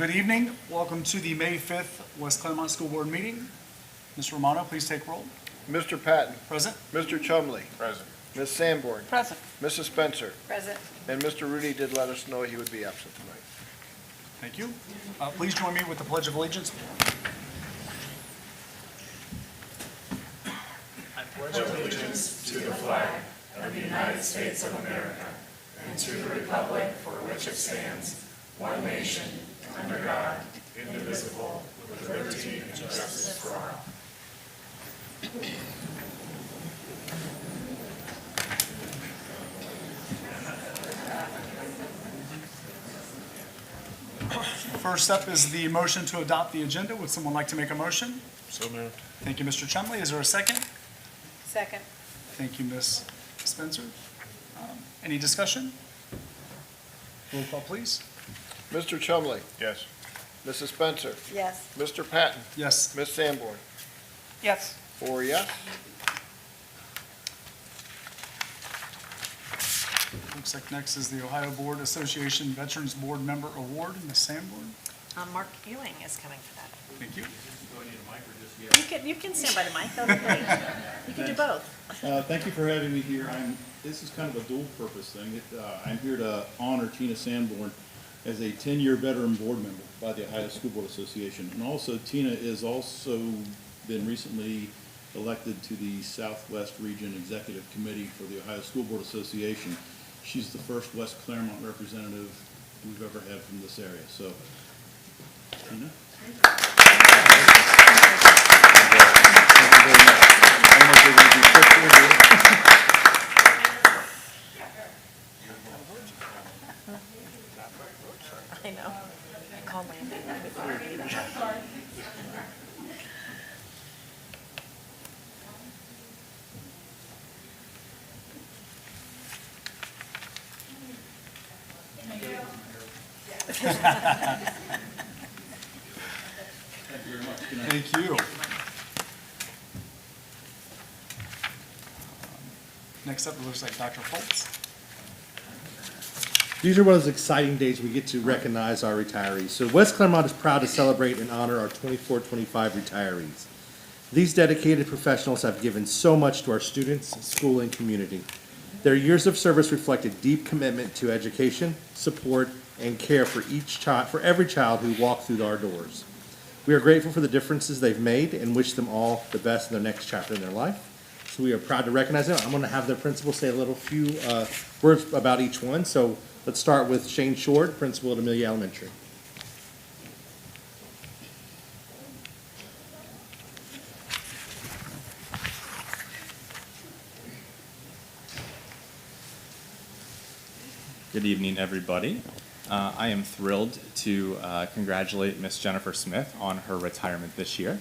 Good evening. Welcome to the May 5th West Clermont School Board meeting. Mr. Romano, please take roll. Mr. Patton. Present. Mr. Chumley. Present. Ms. Sanborn. Present. Mrs. Spencer. Present. And Mr. Rudy did let us know he would be absent tonight. Thank you. Please join me with the Pledge of Allegiance. First up is the motion to adopt the agenda. Would someone like to make a motion? So moved. Thank you, Mr. Chumley. Is there a second? Second. Thank you, Ms. Spencer. Any discussion? Roll call, please. Mr. Chumley. Yes. Mrs. Spencer. Yes. Mr. Patton. Yes. Ms. Sanborn. Yes. 4 yes. Looks like next is the Ohio Board Association Veterans Board Member Award. Ms. Sanborn, Mark Ewing is coming for that. thank you. You can stand by the mic, that'll be great. You can do both. Thank you for having me here. This is kind of a dual purpose thing. I'm here to honor Tina Sanborn as a 10-year veteran board member by the Ohio School Board Association. And also Tina is also been recently elected to the Southwest Region Executive Committee for the Ohio School Board Association. She's the first West Clermont representative we've ever had from this area. So, Tina? I know. Call Landy before we leave. Thank you. Next up, it looks like Dr. Foltz. These are one of those exciting days we get to recognize our retirees. So West Clermont is proud to celebrate and honor our 24-25 retirees. These dedicated professionals have given so much to our students, school, and community. Their years of service reflect a deep commitment to education, support, and care for every child who walked through our doors. We are grateful for the differences they've made and wish them all the best in their next chapter in their life. So we are proud to recognize them. I'm going to have the principal say a few words about each one. So let's start with Shane Short, principal at Amelia Elementary. Good evening, everybody. I am thrilled to congratulate Miss Jennifer Smith on her retirement this year.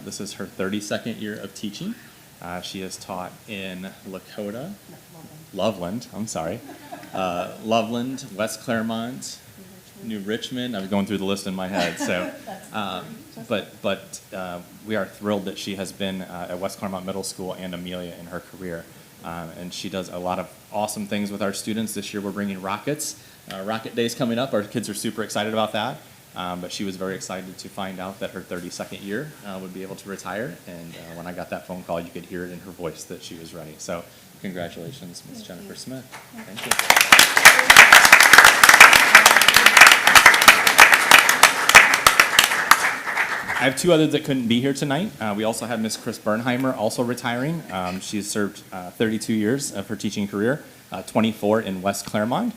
This is her 32nd year of teaching. She has taught in Loveland, West Clermont, New Richmond. I'm going through the list in my head. So, but we are thrilled that she has been at West Clermont Middle School and Amelia in her career. And she does a lot of awesome things with our students. This year we're bringing rockets. Rocket Day's coming up. Our kids are super excited about that. But she was very excited to find out that her 32nd year would be able to retire. And when I got that phone call, you could hear it in her voice that she was ready. So congratulations, Ms. Jennifer Smith. Thank you. I have two others that couldn't be here tonight. We also have Miss Chris Bernheimer also retiring. She has served 32 years of her teaching career, 24 in West Clermont.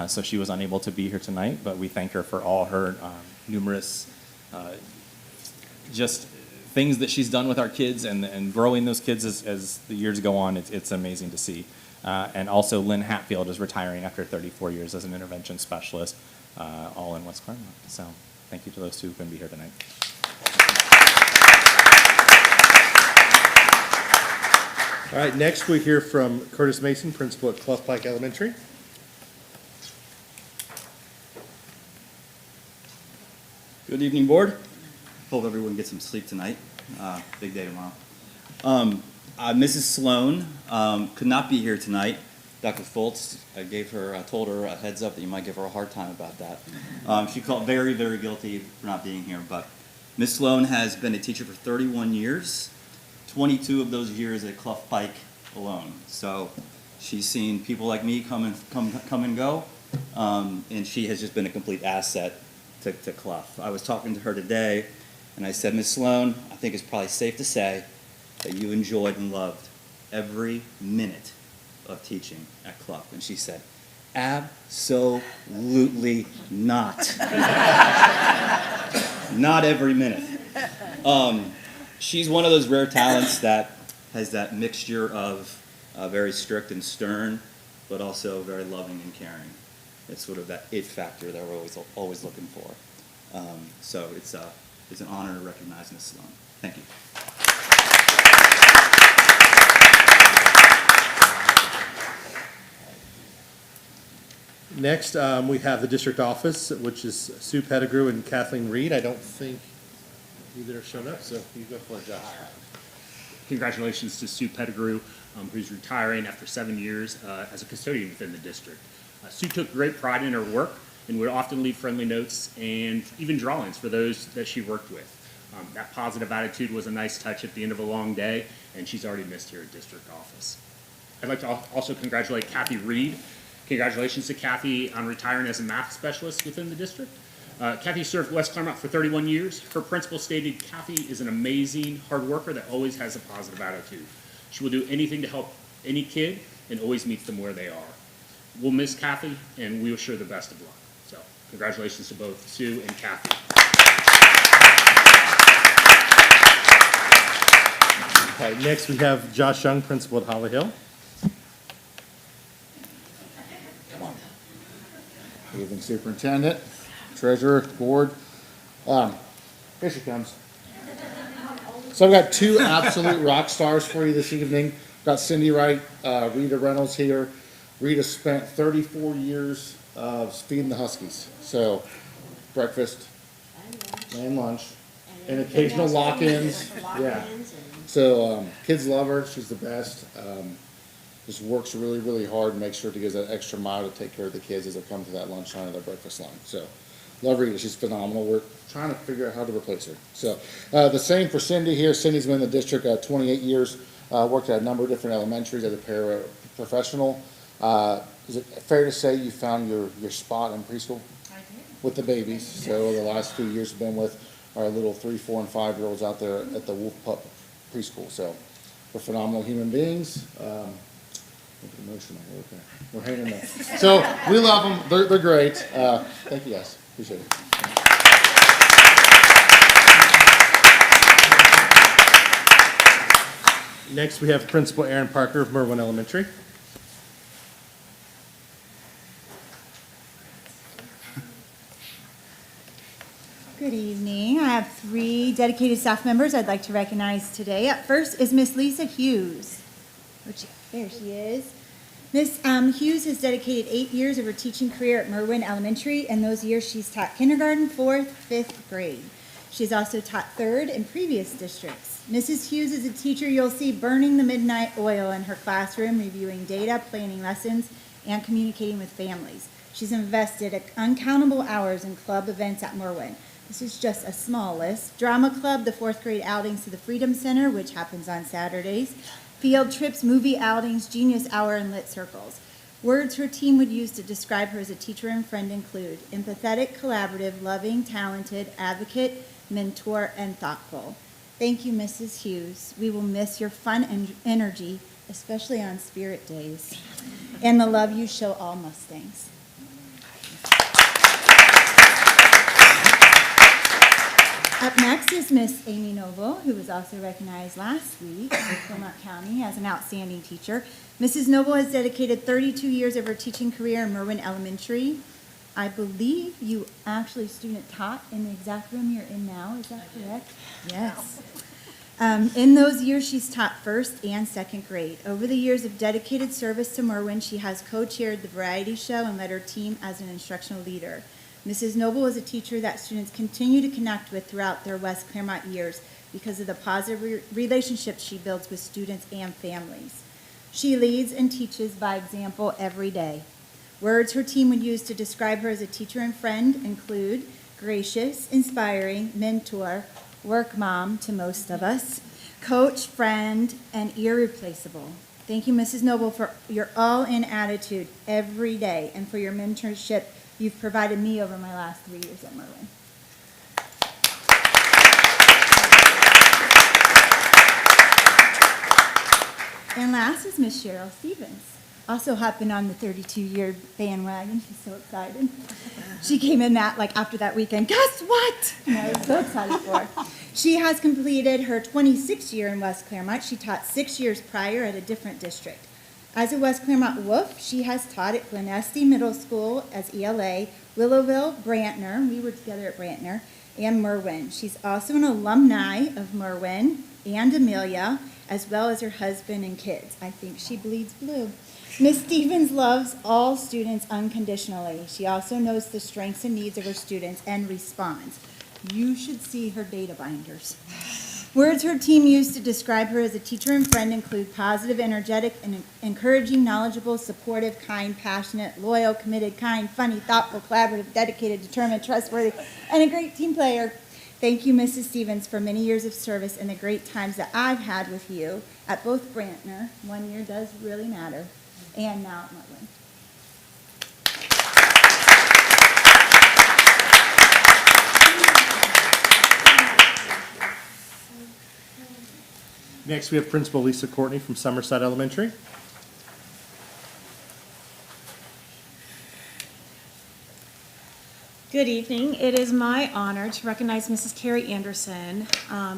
So she was unable to be here tonight, but we thank her for all her numerous just things that she's done with our kids and growing those kids as the years go on. It's amazing to see. And also Lynn Hatfield is retiring after 34 years as an intervention specialist, all in West Clermont. So thank you to those two who couldn't be here tonight. All right, next we hear from Curtis Mason, principal at Clough Pike Elementary. Good evening, board. Hope everyone gets some sleep tonight. Big day tomorrow. Mrs. Sloan could not be here tonight. Dr. Foltz, I told her a heads up that you might give her a hard time about that. She felt very, very guilty for not being here, but Ms. Sloan has been a teacher for 31 years, 22 of those years at Clough Pike alone. So she's seen people like me come and go, and she has just been a complete asset to Clough. I was talking to her today, and I said, Ms. Sloan, I think it's probably safe to say that you enjoyed and loved every minute of teaching at Clough. And she said, absolutely not. Not every minute. She's one of those rare talents that has that mixture of very strict and stern, but also very loving and caring. It's sort of that it factor that we're always looking for. So it's an honor to recognize Ms. Sloan. Thank you. Next, we have the district office, which is Sue Pettigrew and Kathleen Reed. I don't think either have shown up, so you go for it, Josh. Congratulations to Sue Pettigrew, who's retiring after 7 years as a custodian within the district. Sue took great pride in her work and would often leave friendly notes and even drawings for those that she worked with. That positive attitude was a nice touch at the end of a long day, and she's already missed here at district office. I'd like to also congratulate Kathy Reed. Congratulations to Kathy on retiring as a math specialist within the district. Kathy served West Clermont for 31 years. Her principal stated Kathy is an amazing hard worker that always has a positive attitude. She will do anything to help any kid and always meets them where they are. We'll miss Kathy, and we wish her the best of luck. So congratulations to both Sue and Kathy. All right, next we have Josh Young, principal at Holly Hill. Good evening, Superintendent, Treasurer, Board. Here she comes. So I've got two absolute rock stars for you this evening. Got Cindy Wright, Rita Reynolds here. Rita spent 34 years feeding the Huskies. So breakfast and lunch and occasional lock-ins. Yeah. So kids love her. She's the best. Just works really, really hard and makes sure to give that extra mile to take care of the kids as they come to that lunchtime or their breakfast line. So, love Rita. She's phenomenal. We're trying to figure out how to replace her. So, the same for Cindy here. Cindy's been in the district 28 years. Worked at a number of different elementaries as a paraprofessional. Is it fair to say you found your spot in preschool? I did. With the babies. So, the last few years have been with our little 3, 4, and 5-year-olds out there at the Wolf Pup preschool. So, we're phenomenal human beings. Emotional. Okay. We're hanging there. So we love them. They're great. Thank you guys. Appreciate it. Next, we have Principal Aaron Parker of Merwin Elementary. Good evening. I have 3 dedicated staff members I'd like to recognize today. Up first is Miss Lisa Hughes. There she is. Miss Hughes has dedicated 8 years of her teaching career at Merwin Elementary. In those years, she's taught kindergarten, 4th, 5th grade. She's also taught 3rd in previous districts. Mrs. Hughes is a teacher you'll see burning the midnight oil in her classroom, reviewing data, planning lessons, and communicating with families. She's invested uncountable hours in club events at Merwin. This is just a small list. Drama Club, the 4th grade outings to the Freedom Center, which happens on Saturdays. Field trips, movie outings, Genius Hour, and Lit Circles. Words her team would use to describe her as a teacher and friend include empathetic, collaborative, loving, talented, advocate, mentor, and thoughtful. Thank you, Mrs. Hughes. We will miss your fun and energy, especially on Spirit Days, and the love you show all Mustangs. Up next is Miss Amy Noble, who was also recognized last week in Clermont County as an outstanding teacher. Mrs. Noble has dedicated 32 years of her teaching career in Merwin Elementary. I believe you actually student taught in the exact room you're in now, is that correct? Yes. In those years, she's taught 1st and 2nd grade. Over the years of dedicated service to Merwin, she has co-chaired the variety show and led her team as an instructional leader. Mrs. Noble is a teacher that students continue to connect with throughout their West Clermont years because of the positive relationships she builds with students and families. She leads and teaches by example every day. Words her team would use to describe her as a teacher and friend include gracious, inspiring, mentor, work mom to most of us, coach, friend, and irreplaceable. Thank you, Mrs. Noble, for your all-in attitude every day and for your mentorship you've provided me over my last 3 years at Merwin. And last is Miss Cheryl Stevens, also hopping on the 32-year bandwagon. She's so excited. She came in after that weekend. Guess what? And I was so excited for her. She has completed her 26th year in West Clermont. She taught 6 years prior at a different district. As a West Clermont Wolf, she has taught at Glen Estee Middle School as ELA, Willowville, Brantner, we were together at Brantner, and Merwin. She's also an alumni of Merwin and Amelia, as well as her husband and kids. I think she bleeds blue. Ms. Stevens loves all students unconditionally. She also knows the strengths and needs of her students and responds. You should see her data binders. Words her team used to describe her as a teacher and friend include positive, energetic, and encouraging, knowledgeable, supportive, kind, passionate, loyal, committed, kind, funny, thoughtful, collaborative, dedicated, determined, trustworthy, and a great team player. Thank you, Mrs. Stevens, for many years of service and the great times that I've had with you at both Brantner, 1 year does really matter, and now at Merwin. Next, we have Principal Lisa Courtney from Summerside Elementary. Good evening. It is my honor to recognize Mrs. Carrie Anderson.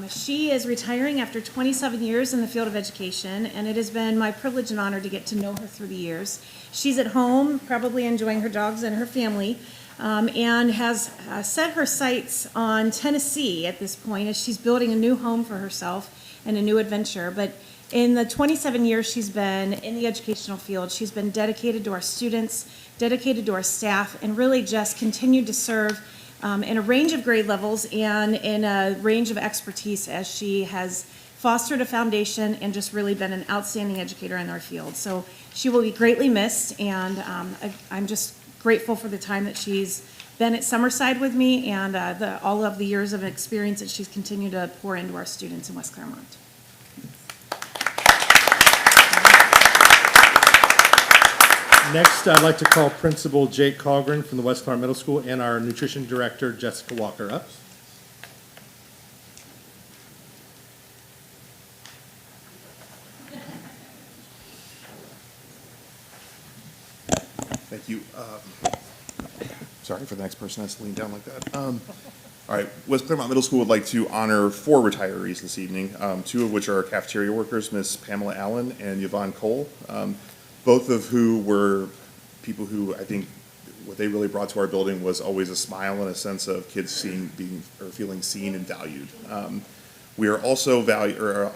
She is retiring after 27 years in the field of education, and it has been my privilege and honor to get to know her through the years. She's at home, probably enjoying her dogs and her family, and has set her sights on Tennessee at this point as she's building a new home for herself and a new adventure. But in the 27 years she's been in the educational field, she's been dedicated to our students, dedicated to our staff, and really just continued to serve in a range of grade levels and in a range of expertise as she has fostered a foundation and just really been an outstanding educator in our field. So she will be greatly missed, and I'm just grateful for the time that she's been at Summerside with me and all of the years of experience that she's continued to pour into our students in West Clermont. Next, I'd like to call Principal Jake Colgren from the West Clermont Middle School and our Nutrition Director, Jessica Walker, up. Thank you. Sorry for the next person that's leaned down like that. All right, West Clermont Middle School would like to honor 4 retirees this evening, 2 of which are cafeteria workers, Miss Pamela Allen and Yvonne Cole, both of who were people who I think what they really brought to our building was always a smile and a sense of kids feeling seen and valued. We are also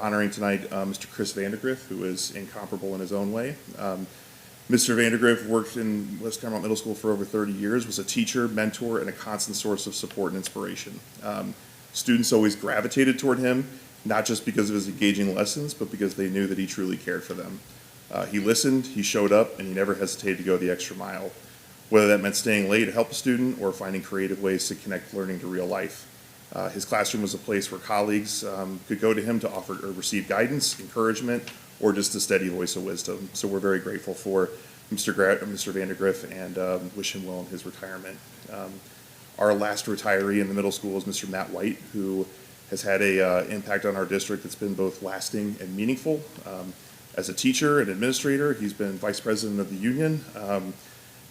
honoring tonight Mr. Chris Vandergriff, who is incomparable in his own way. Mr. Vandergriff worked in West Clermont Middle School for over 30 years, was a teacher, mentor, and a constant source of support and inspiration. Students always gravitated toward him, not just because of his engaging lessons, but because they knew that he truly cared for them. He listened, he showed up, and he never hesitated to go the extra mile, whether that meant staying late to help a student or finding creative ways to connect learning to real life. His classroom was a place where colleagues could go to him to offer or receive guidance, encouragement, or just a steady voice of wisdom. So we're very grateful for Mr. Vandergriff and wish him well in his retirement. Our last retiree in the middle school is Mr. Matt White, who has had a impact on our district that's been both lasting and meaningful. As a teacher and administrator, he's been vice president of the union.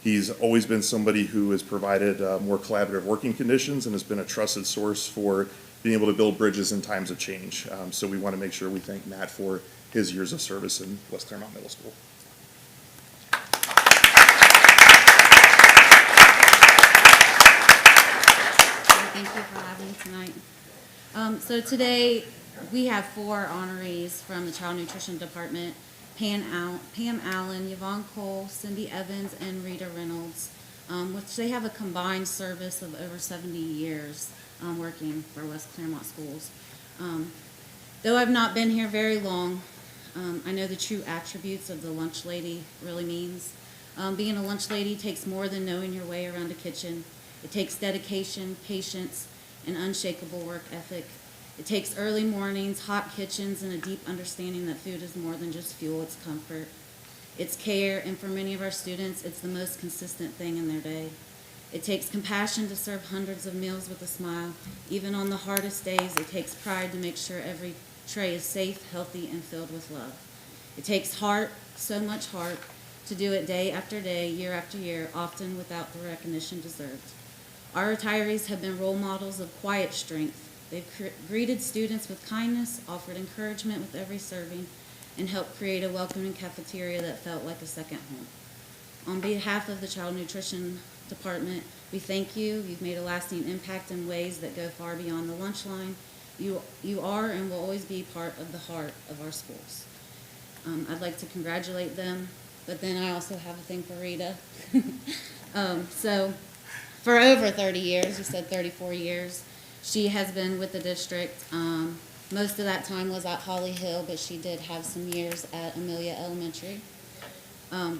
He's always been somebody who has provided more collaborative working conditions and has been a trusted source for being able to build bridges in times of change. So we want to make sure we thank Matt for his years of service in West Clermont Middle School. Thank you for having me tonight. So today we have 4 honorees from the Child Nutrition Department: Pam Allen, Yvonne Cole, Cindy Evans, and Rita Reynolds, which they have a combined service of over 70 years working for West Clermont schools. Though I've not been here very long, I know the true attributes of the lunch lady really means. Being a lunch lady takes more than knowing your way around a kitchen. It takes dedication, patience, and unshakable work ethic. It takes early mornings, hot kitchens, and a deep understanding that food is more than just fuel, it's comfort. It's care, and for many of our students, it's the most consistent thing in their day. It takes compassion to serve hundreds of meals with a smile. Even on the hardest days, it takes pride to make sure every tray is safe, healthy, and filled with love. It takes heart, so much heart, to do it day after day, year after year, often without the recognition deserved. Our retirees have been role models of quiet strength. They've greeted students with kindness, offered encouragement with every serving, and helped create a welcoming cafeteria that felt like a second home. On behalf of the Child Nutrition Department, we thank you. You've made a lasting impact in ways that go far beyond the lunch line. You are and will always be part of the heart of our schools. I'd like to congratulate them, but then I also have a thing for Rita. So for over 30 years, you said 34 years, she has been with the district. Most of that time was at Holly Hill, but she did have some years at Amelia Elementary.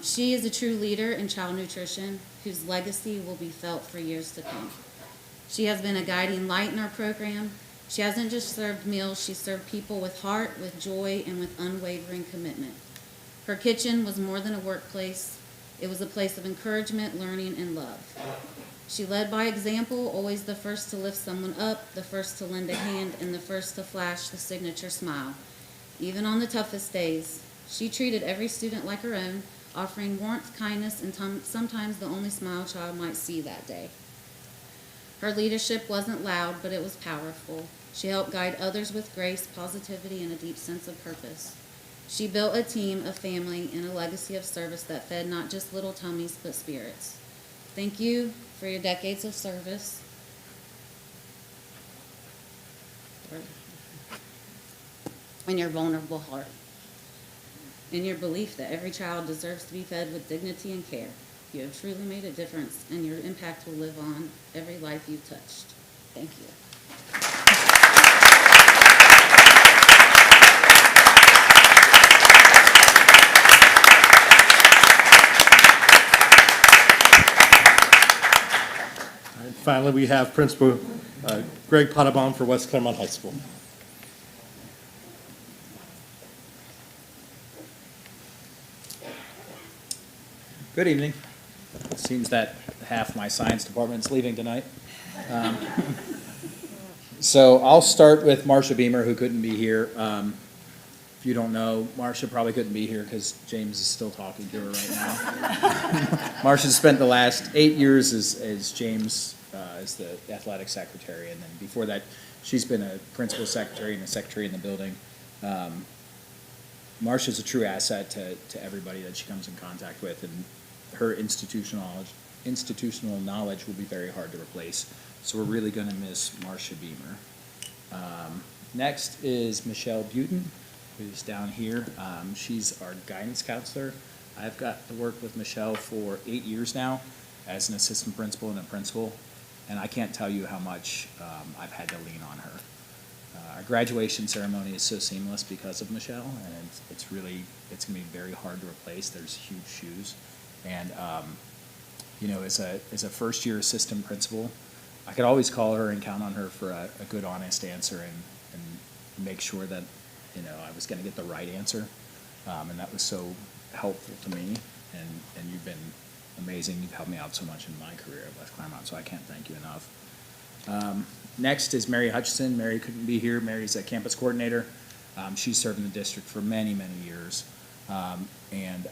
She is a true leader in child nutrition whose legacy will be felt for years to come. She has been a guiding light in our program. She hasn't just served meals, she served people with heart, with joy, and with unwavering commitment. Her kitchen was more than a workplace. It was a place of encouragement, learning, and love. She led by example, always the first to lift someone up, the first to lend a hand, and the first to flash the signature smile. Even on the toughest days, she treated every student like her own, offering warmth, kindness, and sometimes the only smile a child might see that day. Her leadership wasn't loud, but it was powerful. She helped guide others with grace, positivity, and a deep sense of purpose. She built a team, a family, and a legacy of service that fed not just little tummies, but spirits. Thank you for your decades of service. And your vulnerable heart. And your belief that every child deserves to be fed with dignity and care. You have truly made a difference, and your impact will live on every life you've touched. Thank you. And finally, we have Principal Greg Potterbaum for West Clermont High School. Good evening. It seems that half my science department's leaving tonight. So I'll start with Marcia Beamer, who couldn't be here. If you don't know, Marcia probably couldn't be here because James is still talking to her right now. Marcia spent the last 8 years as James as the athletic secretary, and then before that, she's been a principal secretary and a secretary in the building. Marcia's a true asset to everybody that she comes in contact with, and her institutional knowledge will be very hard to replace. So we're really going to miss Marcia Beamer. Next is Michelle Butin, who's down here. She's our guidance counselor. I've got to work with Michelle for 8 years now as an assistant principal and a principal, and I can't tell you how much I've had to lean on her. Our graduation ceremony is so seamless because of Michelle, and it's going to be very hard to replace. There's huge shoes. And, as a first-year assistant principal, I could always call her and count on her for a good, honest answer and make sure that, I was going to get the right answer. And that was so helpful to me. And you've been amazing. You've helped me out so much in my career at West Clermont, so I can't thank you enough. Next is Mary Hutchison. Mary couldn't be here. Mary's a campus coordinator. She's served in the district for many, many years. And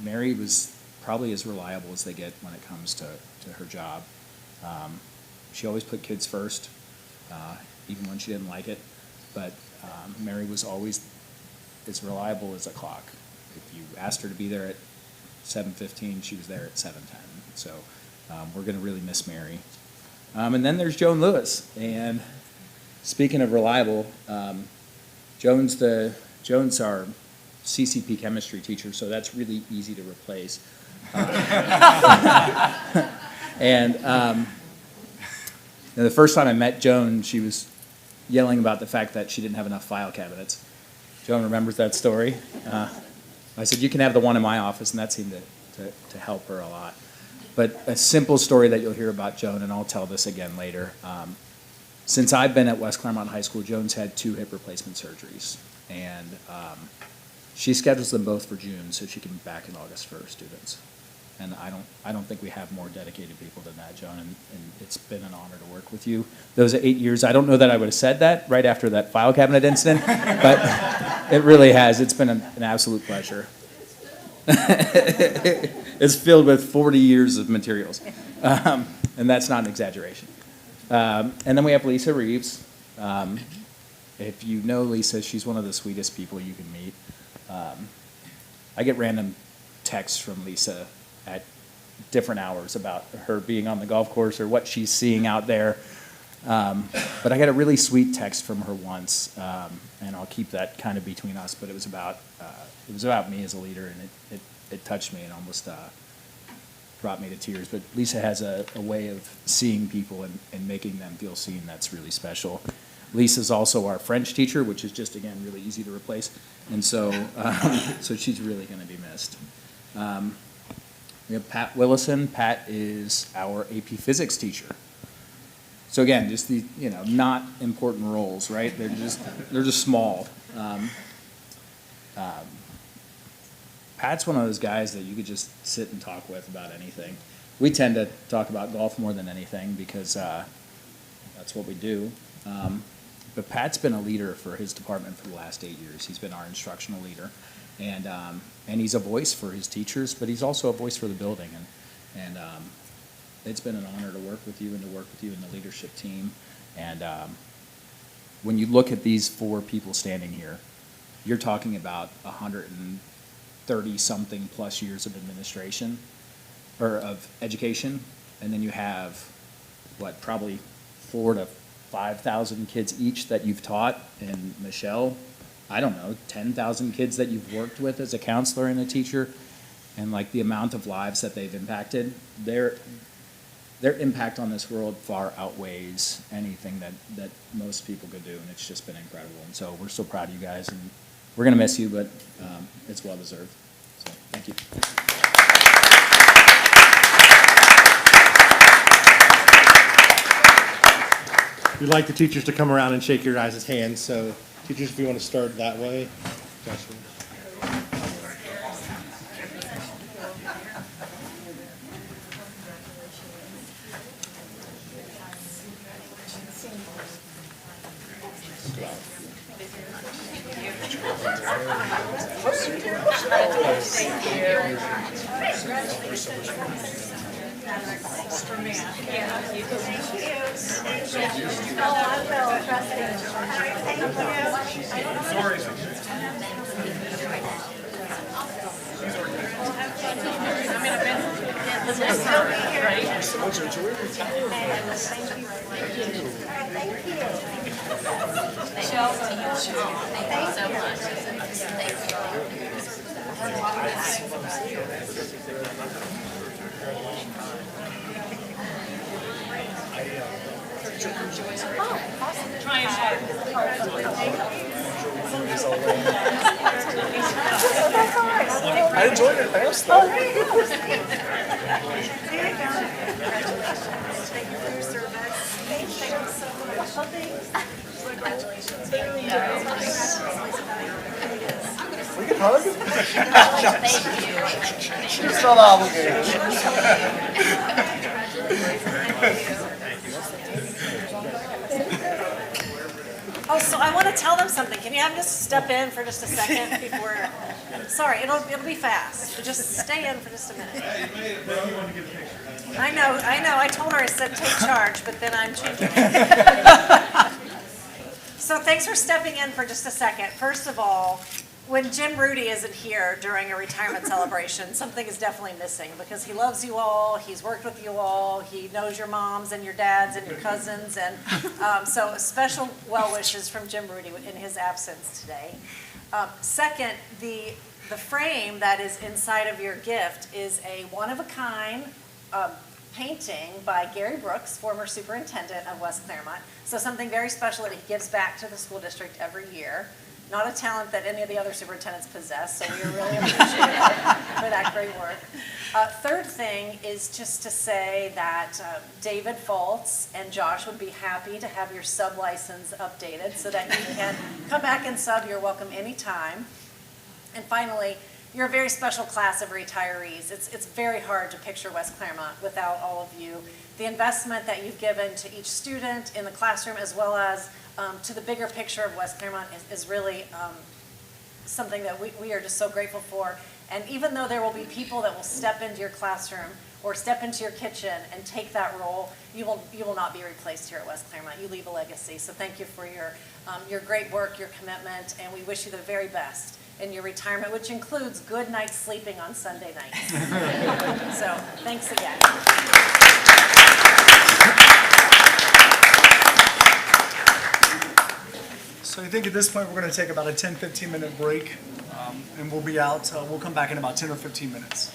Mary was probably as reliable as they get when it comes to her job. She always put kids first, even when she didn't like it. But Mary was always as reliable as a clock. If you asked her to be there at 7:15, she was there at 7:10. So we're going to really miss Mary. And then there's Joan Lewis. And speaking of reliable, Joan's our CCP chemistry teacher, so that's really easy to replace. And the first time I met Joan, she was yelling about the fact that she didn't have enough file cabinets. Joan remembers that story. I said, you can have the one in my office, and that seemed to help her a lot. But a simple story that you'll hear about Joan, and I'll tell this again later. Since I've been at West Clermont High School, Joan's had 2 hip replacement surgeries. And she schedules them both for June, so she can be back in August for her students. And I don't think we have more dedicated people than that, Joan, and it's been an honor to work with you. Those 8 years, I don't know that I would have said that right after that file cabinet incident, but it really has. It's been an absolute pleasure. It's filled with 40 years of materials, and that's not an exaggeration. And then we have Lisa Reeves. If you know Lisa, she's one of the sweetest people you can meet. I get random texts from Lisa at different hours about her being on the golf course or what she's seeing out there. But I got a really sweet text from her once, and I'll keep that kind of between us, but it was about me as a leader, and it touched me and almost brought me to tears. But Lisa has a way of seeing people and making them feel seen that's really special. Lisa's also our French teacher, which is just, again, really easy to replace. And so, so she's really going to be missed. We have Pat Willison. Pat is our AP Physics teacher. So again, just the, not important roles, right? They're just small. Pat's one of those guys that you could just sit and talk with about anything. We tend to talk about golf more than anything because that's what we do. But Pat's been a leader for his department for the last 8 years. He's been our instructional leader, and he's a voice for his teachers, but he's also a voice for the building. And it's been an honor to work with you and to work with you in the leadership team. And when you look at these 4 people standing here, you're talking about 130-something plus years of administration or of education, and then you have probably 4,000 to 5,000 kids each that you've taught, and Michelle, I don't know, 10,000 kids that you've worked with as a counselor and a teacher, and the amount of lives that they've impacted, their impact on this world far outweighs anything that most people could do, and it's just been incredible. And so we're so proud of you guys, and we're going to miss you, but it's well deserved. So thank you. We'd like the teachers to come around and shake your guys' hands, so teachers, if you want to start that way. Joshua. I enjoyed it best, though. Thank you for your service. Thank you so much. Congratulations. We can hug? Thank you. She's still obligated. Oh, so I want to tell them something. Can you have them just step in for just a second before? Sorry, it'll be fast. So just stay in for just a minute. I know. I told her, I said take charge, but then I'm changing. So thanks for stepping in for just a second. First of all, when Jim Rudy isn't here during a retirement celebration, something is definitely missing because he loves you all, he's worked with you all, he knows your moms and your dads and your cousins, and so special well wishes from Jim Rudy in his absence today. Second, the frame that is inside of your gift is a one-of-a-kind painting by Gary Brooks, former superintendent of West Clermont. So something very special that he gives back to the school district every year. not a talent that any of the other superintendents possess, so we are really appreciative for that great work. Third thing is just to say that David Foltz and Josh would be happy to have your sub license updated so that you can come back and sub. You're welcome anytime. And finally, you're a very special class of retirees. It's very hard to picture West Clermont without all of you. The investment that you've given to each student in the classroom as well as to the bigger picture of West Clermont is really something that we are just so grateful for. And even though there will be people that will step into your classroom or step into your kitchen and take that role, you will not be replaced here at West Clermont. You leave a legacy. So thank you for your great work, your commitment, and we wish you the very best in your retirement, which includes good night's sleeping on Sunday nights. So thanks again. So I think at this point, we're going to take about a 10, 15-minute break, and we'll be out. We'll come back in about 10 or 15 minutes.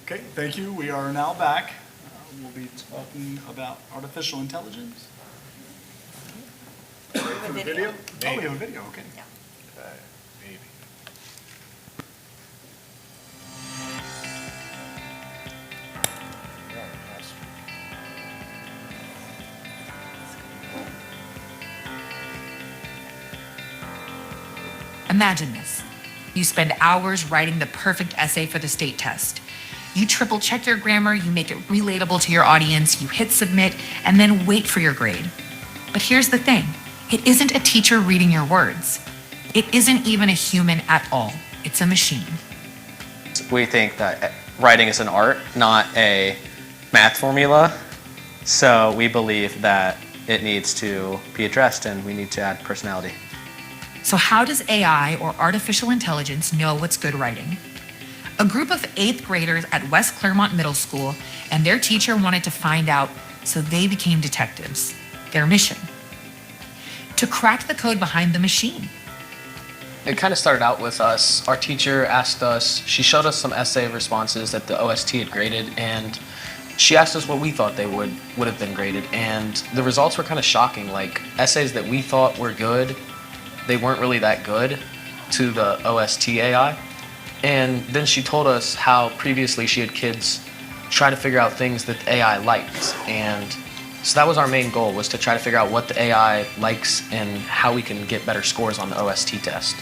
Okay, thank you. We are now back. We'll be talking about artificial intelligence. Video? Oh, we have a video, okay. Okay, maybe. Imagine this. You spend hours writing the perfect essay for the state test. You triple check your grammar, you make it relatable to your audience, you hit submit, and then wait for your grade. But here's the thing. It isn't a teacher reading your words. It isn't even a human at all. It's a machine. We think that writing is an art, not a math formula. So we believe that it needs to be addressed and we need to add personality. So how does AI or artificial intelligence know what's good writing? A group of 8th graders at West Clermont Middle School and their teacher wanted to find out, so they became detectives. Their mission: to crack the code behind the machine. It kind of started out with us. Our teacher asked us, she showed us some essay responses that the OST had graded, and she asked us what we thought they would have been graded. And the results were kind of shocking. Like, essays that we thought were good, they weren't really that good to the OST AI. And then she told us how previously she had kids try to figure out things that the AI liked. And so that was our main goal, was to try to figure out what the AI likes and how we can get better scores on the OST test.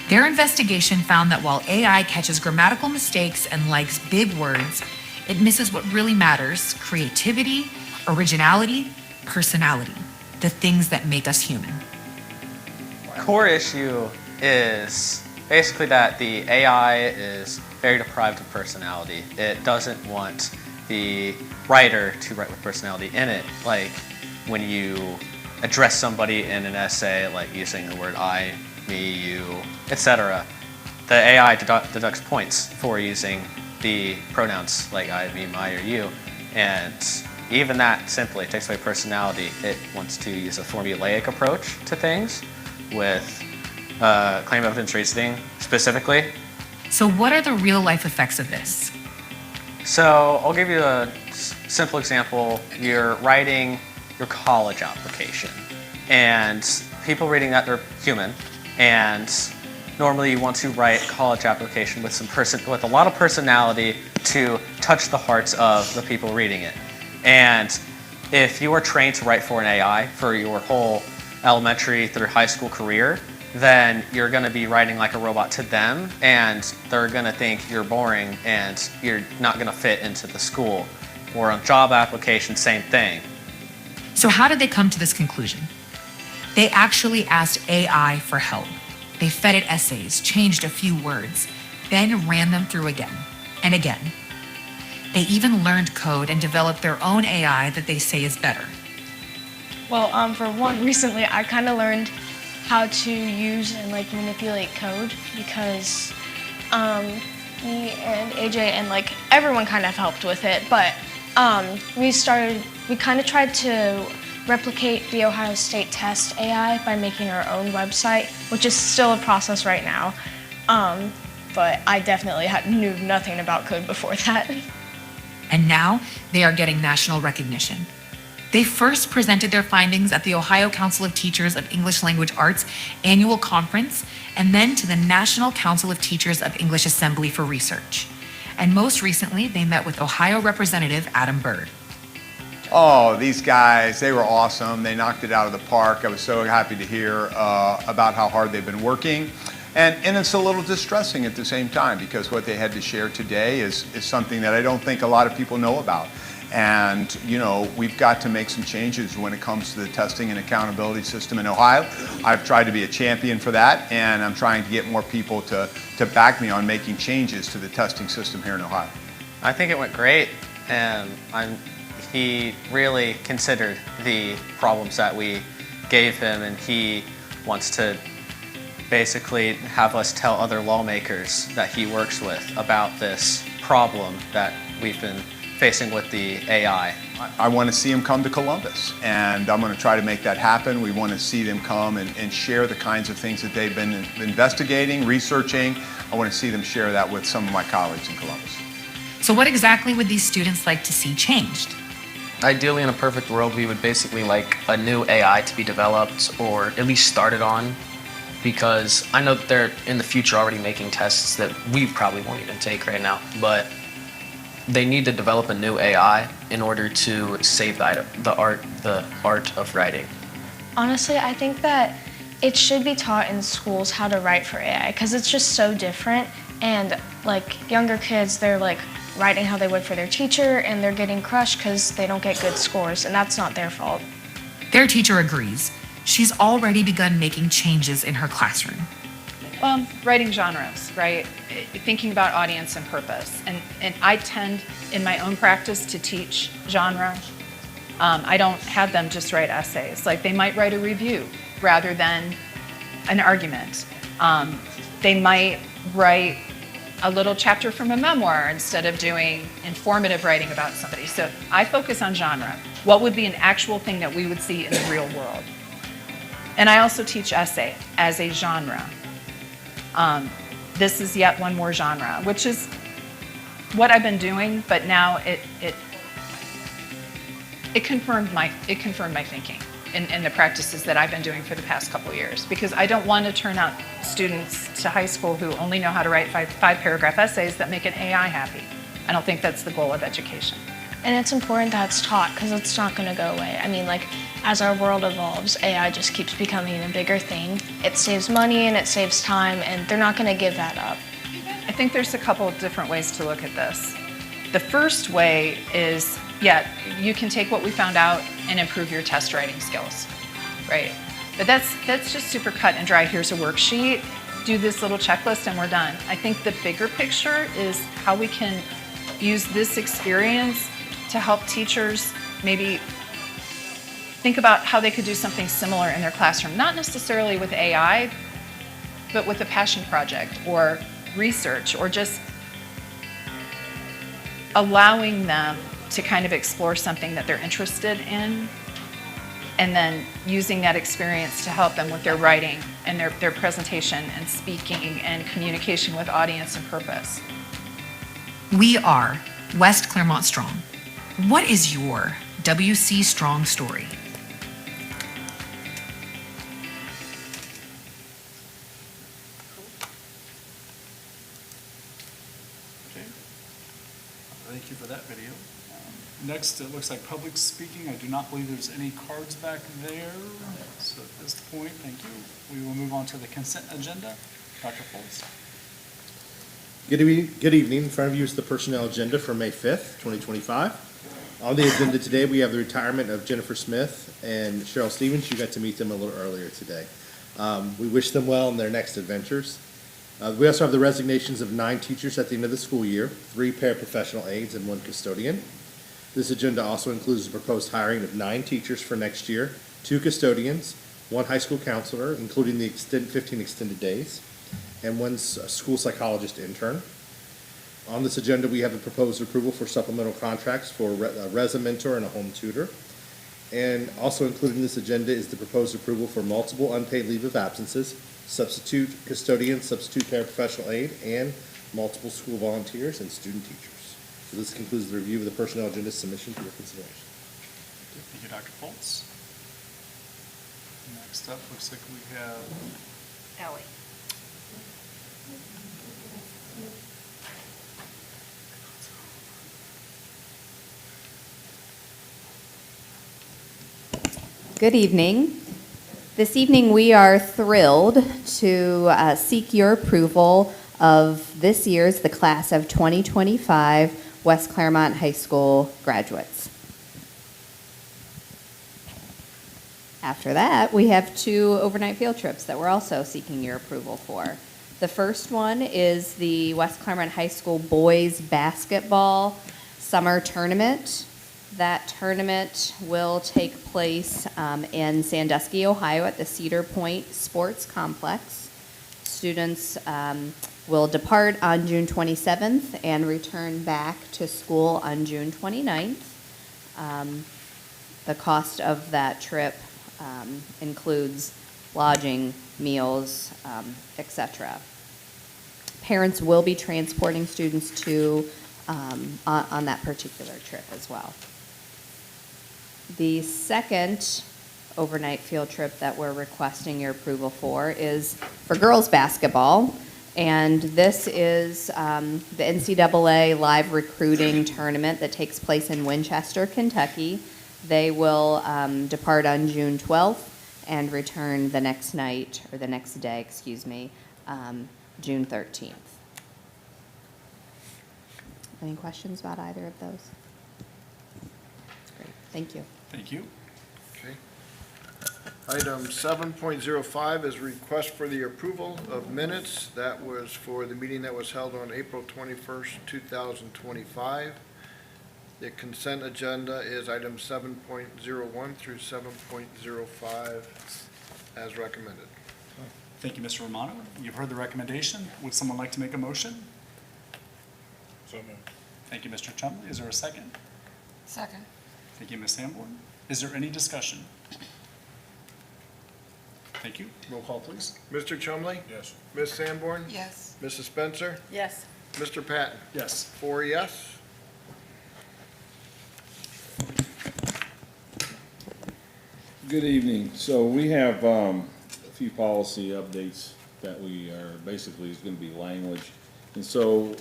Their investigation found that while AI catches grammatical mistakes and likes big words, it misses what really matters: creativity, originality, personality, the things that make us human. Core issue is basically that the AI is very deprived of personality. It doesn't want the writer to write with personality in it. Like when you address somebody in an essay, like using the word I, me, you, etc., the AI deducts points for using the pronouns like I, me, my, or you. And even that simply takes away personality. It wants to use a formulaic approach to things with claim evidence reasoning specifically. So what are the real life effects of this? So I'll give you a simple example. You're writing your college application, and people reading that, they're human, and normally you want to write a college application with with a lot of personality to touch the hearts of the people reading it. And if you are trained to write for an AI for your whole elementary through high school career, then you're going to be writing like a robot to them, and they're going to think you're boring and you're not going to fit into the school. Or on job application, same thing. So how did they come to this conclusion? They actually asked AI for help. They fed it essays, changed a few words, then ran them through again and again. They even learned code and developed their own AI that they say is better. Well, for one, recently I kind of learned how to use and manipulate code because me and AJ and everyone kind of helped with it, but we kind of tried to replicate the Ohio State test AI by making our own website, which is still a process right now, but I definitely knew nothing about code before that. And now they are getting national recognition. They first presented their findings at the Ohio Council of Teachers of English Language Arts annual conference, and then to the National Council of Teachers of English Assembly for research. And most recently, they met with Ohio Representative Adam Byrd. Oh, these guys, they were awesome. They knocked it out of the park. I was so happy to hear about how hard they've been working. And it's a little distressing at the same time, because what they had to share today is something that I don't think a lot of people know about. And, we've got to make some changes when it comes to the testing and accountability system in Ohio. I've tried to be a champion for that, and I'm trying to get more people to back me on making changes to the testing system here in Ohio. I think it went great, and he really considered the problems that we gave him, and he wants to basically have us tell other lawmakers that he works with about this problem that we've been facing with the AI. I want to see them come to Columbus, and I'm going to try to make that happen. We want to see them come and share the kinds of things that they've been investigating, researching. I want to see them share that with some of my colleagues in Columbus. So what exactly would these students like to see changed? Ideally, in a perfect world, we would basically like a new AI to be developed or at least started on, because I know that they're in the future already making tests that we probably won't even take right now, but they need to develop a new AI in order to save the art of writing. Honestly, I think that it should be taught in schools how to write for AI because it's just so different. And like younger kids, they're like writing how they would for their teacher and they're getting crushed because they don't get good scores, and that's not their fault. Their teacher agrees. She's already begun making changes in her classroom. Writing genres, right? Thinking about audience and purpose. And I tend, in my own practice, to teach genre. I don't have them just write essays. Like they might write a review rather than an argument. They might write a little chapter from a memoir instead of doing informative writing about somebody. So I focus on genre. What would be an actual thing that we would see in the real world? And I also teach essay as a genre. This is yet one more genre, which is what I've been doing, but now it confirmed my thinking in the practices that I've been doing for the past couple years, because I don't want to turn out students to high school who only know how to write five paragraph essays that make an AI happy. I don't think that's the goal of education. And it's important that it's taught because it's not going to go away. I mean, like, as our world evolves, AI just keeps becoming a bigger thing. It saves money and it saves time, and they're not going to give that up. I think there's a couple of different ways to look at this. The first way is, yeah, you can take what we found out and improve your test writing skills, right? But that's just super cut and dry. Here's a worksheet, do this little checklist, and we're done. I think the bigger picture is how we can use this experience to help teachers maybe think about how they could do something similar in their classroom, not necessarily with AI, but with a passion project or research, or just allowing them to kind of explore something that they're interested in, and then using that experience to help them with their writing and their presentation and speaking and communication with audience and purpose. We are West Clermont Strong. What is your WC Strong story? Okay. Thank you for that video. Next, it looks like public speaking. I do not believe there's any cards back there. So at this point, thank you. We will move on to the consent agenda. Dr. Foltz. Good evening. In front of you is the personnel agenda for May 5th, 2025. On the agenda today, we have the retirement of Jennifer Smith and Cheryl Stevens. You got to meet them a little earlier today. We wish them well in their next adventures. We also have the resignations of 9 teachers at the end of the school year, 3 paraprofessional aides, and 1 custodian. This agenda also includes the proposed hiring of 9 teachers for next year, 2 custodians, 1 high school counselor, including the 15 extended days, and 1 school psychologist intern. On this agenda, we have the proposed approval for supplemental contracts for a Resa mentor and a home tutor. And also included in this agenda is the proposed approval for multiple unpaid leave of absences, substitute custodian, substitute paraprofessional aide, and multiple school volunteers and student teachers. So this concludes the review of the personnel agenda submission for your consideration. Thank you, Dr. Foltz. Next up, looks like we have Ellie. Good evening. This evening we are thrilled to seek your approval of this year's, the class of 2025 West Clermont High School graduates. After that, we have 2 overnight field trips that we're also seeking your approval for. The first one is the West Clermont High School boys basketball summer tournament. That tournament will take place in Sandusky, Ohio at the Cedar Point Sports Complex. Students will depart on June 27th and return back to school on June 29th. The cost of that trip includes lodging, meals, etc. Parents will be transporting students to on that particular trip as well. The second overnight field trip that we're requesting your approval for is for girls basketball. And this is the NCAA live recruiting tournament that takes place in Winchester, Kentucky. They will depart on June 12th and return the next night, or the next day, excuse me, June 13th. Any questions about either of those? Great, thank you. Thank you. Okay. Item 7.05 is request for the approval of minutes. That was for the meeting that was held on April 21st, 2025. The consent agenda is item 7.01 through 7.05 as recommended. Thank you, Mr. Romano. You've heard the recommendation. Would someone like to make a motion? So moved. Thank you, Mr. Chumley. Is there a second? Second. Thank you, Ms. Sanborn. Is there any discussion? Thank you. Roll call, please. Mr. Chumley? Yes. Ms. Sanborn? Yes. Mrs. Spencer? Yes. Mr. Patton? Yes. 4 yes. Good evening. So we have a few policy updates that we are basically is going to be language. And so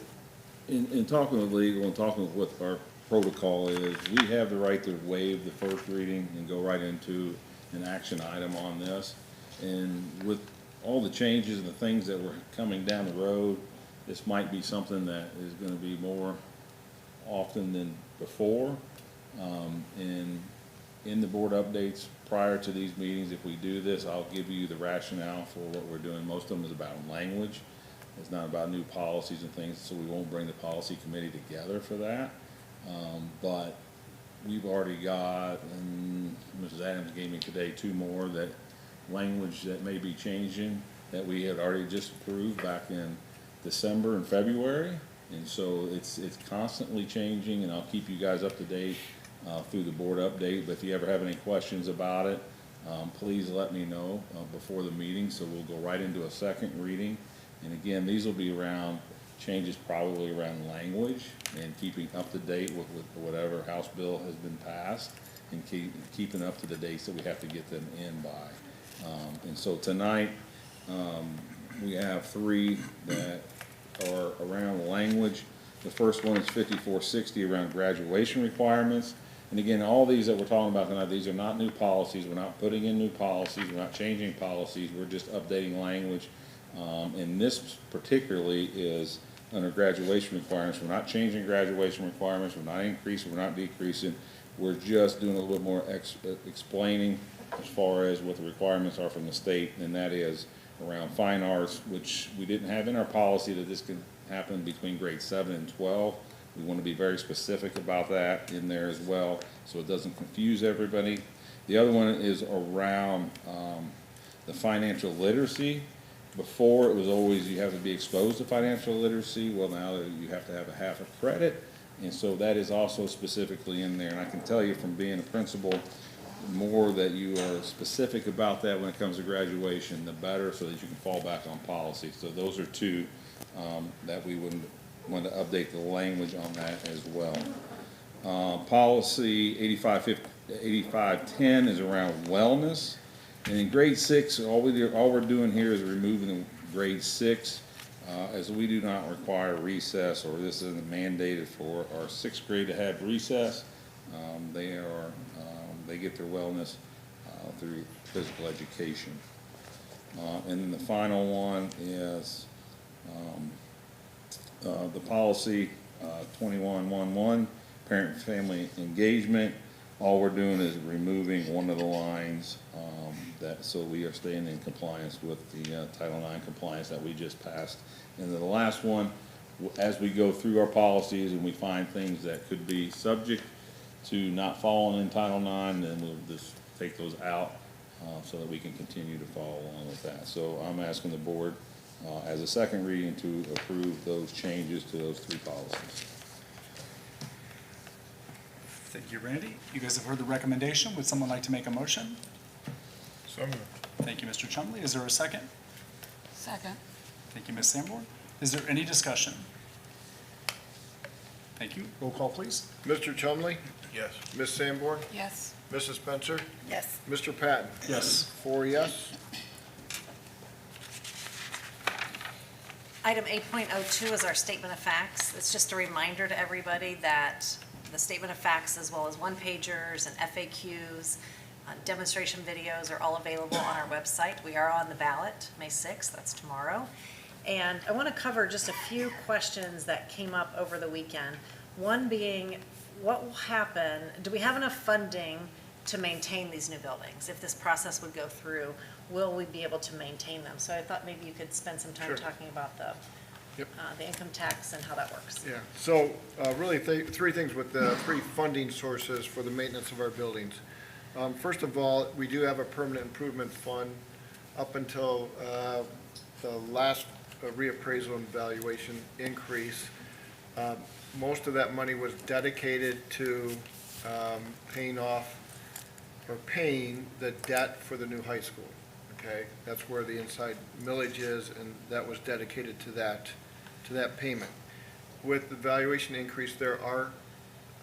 in talking with legal and talking with what our protocol is, we have the right to waive the first reading and go right into an action item on this. And with all the changes and the things that were coming down the road, this might be something that is going to be more often than before. And in the board updates prior to these meetings, if we do this, I'll give you the rationale for what we're doing. Most of them is about language. It's not about new policies and things, so we won't bring the policy committee together for that. But we've already got, and Mrs. Adams gave me today 2 more that language that may be changing that we had already just approved back in December and February. And so it's constantly changing, and I'll keep you guys up to date through the board update. But if you ever have any questions about it, please let me know before the meeting, so we'll go right into a second reading. And again, these will be around changes probably around language and keeping up to date with whatever House bill has been passed, and keeping up to the dates that we have to get them in by. And so tonight, we have 3 that are around language. The first one is 5460 around graduation requirements. And again, all these that we're talking about tonight, these are not new policies. We're not putting in new policies. We're not changing policies. We're just updating language. And this particularly is under graduation requirements. We're not changing graduation requirements. We're not increasing. We're not decreasing. We're just doing a little bit more explaining as far as what the requirements are from the state, and that is around fine arts, which we didn't have in our policy that this can happen between grades 7 and 12. We want to be very specific about that in there as well, so it doesn't confuse everybody. The other one is around the financial literacy. Before, it was always you have to be exposed to financial literacy. Well, now you have to have a half a credit, and so that is also specifically in there. And I can tell you from being a principal, the more that you are specific about that when it comes to graduation, the better, so that you can fall back on policy. So those are 2 that we would want to update the language on that as well. Policy 8510 is around wellness. And in grade 6, all we're doing here is removing grade 6, as we do not require recess, or this isn't mandated for our 6th grade to have recess. They get their wellness through physical education. And then the final one is the policy 2111, parent and family engagement. All we're doing is removing one of the lines so we are staying in compliance with the Title IX compliance that we just passed. And then the last one, as we go through our policies and we find things that could be subject to not falling in Title IX, then we'll just take those out so that we can continue to follow along with that. So I'm asking the board as a second reading to approve those changes to those 3 policies. Thank you, Randy. You guys have heard the recommendation. Would someone like to make a motion? So moved. Thank you, Mr. Chumley. Is there a second? Second. Thank you, Ms. Sanborn. Is there any discussion? Thank you. Roll call, please. Mr. Chumley? Yes. Ms. Sanborn? Yes. Mrs. Spencer? Yes. Mr. Patton? Yes. 4 yes. Item 8.02 is our statement of facts. It's just a reminder to everybody that the statement of facts, as well as one-pagers and FAQs, demonstration videos are all available on our website. We are on the ballot, May 6th, that's tomorrow. And I want to cover just a few questions that came up over the weekend. One being, what will happen, do we have enough funding to maintain these new buildings? If this process would go through, will we be able to maintain them? So I thought maybe you could spend some time Sure. talking about the income tax and how that works. Yeah, so really three things with the three funding sources for the maintenance of our buildings. First of all, we do have a permanent improvement fund up until the last reappraisal and valuation increase. Most of that money was dedicated to paying off or paying the debt for the new high school, okay? That's where the inside millage is, and that was dedicated to that payment. With the valuation increase, there are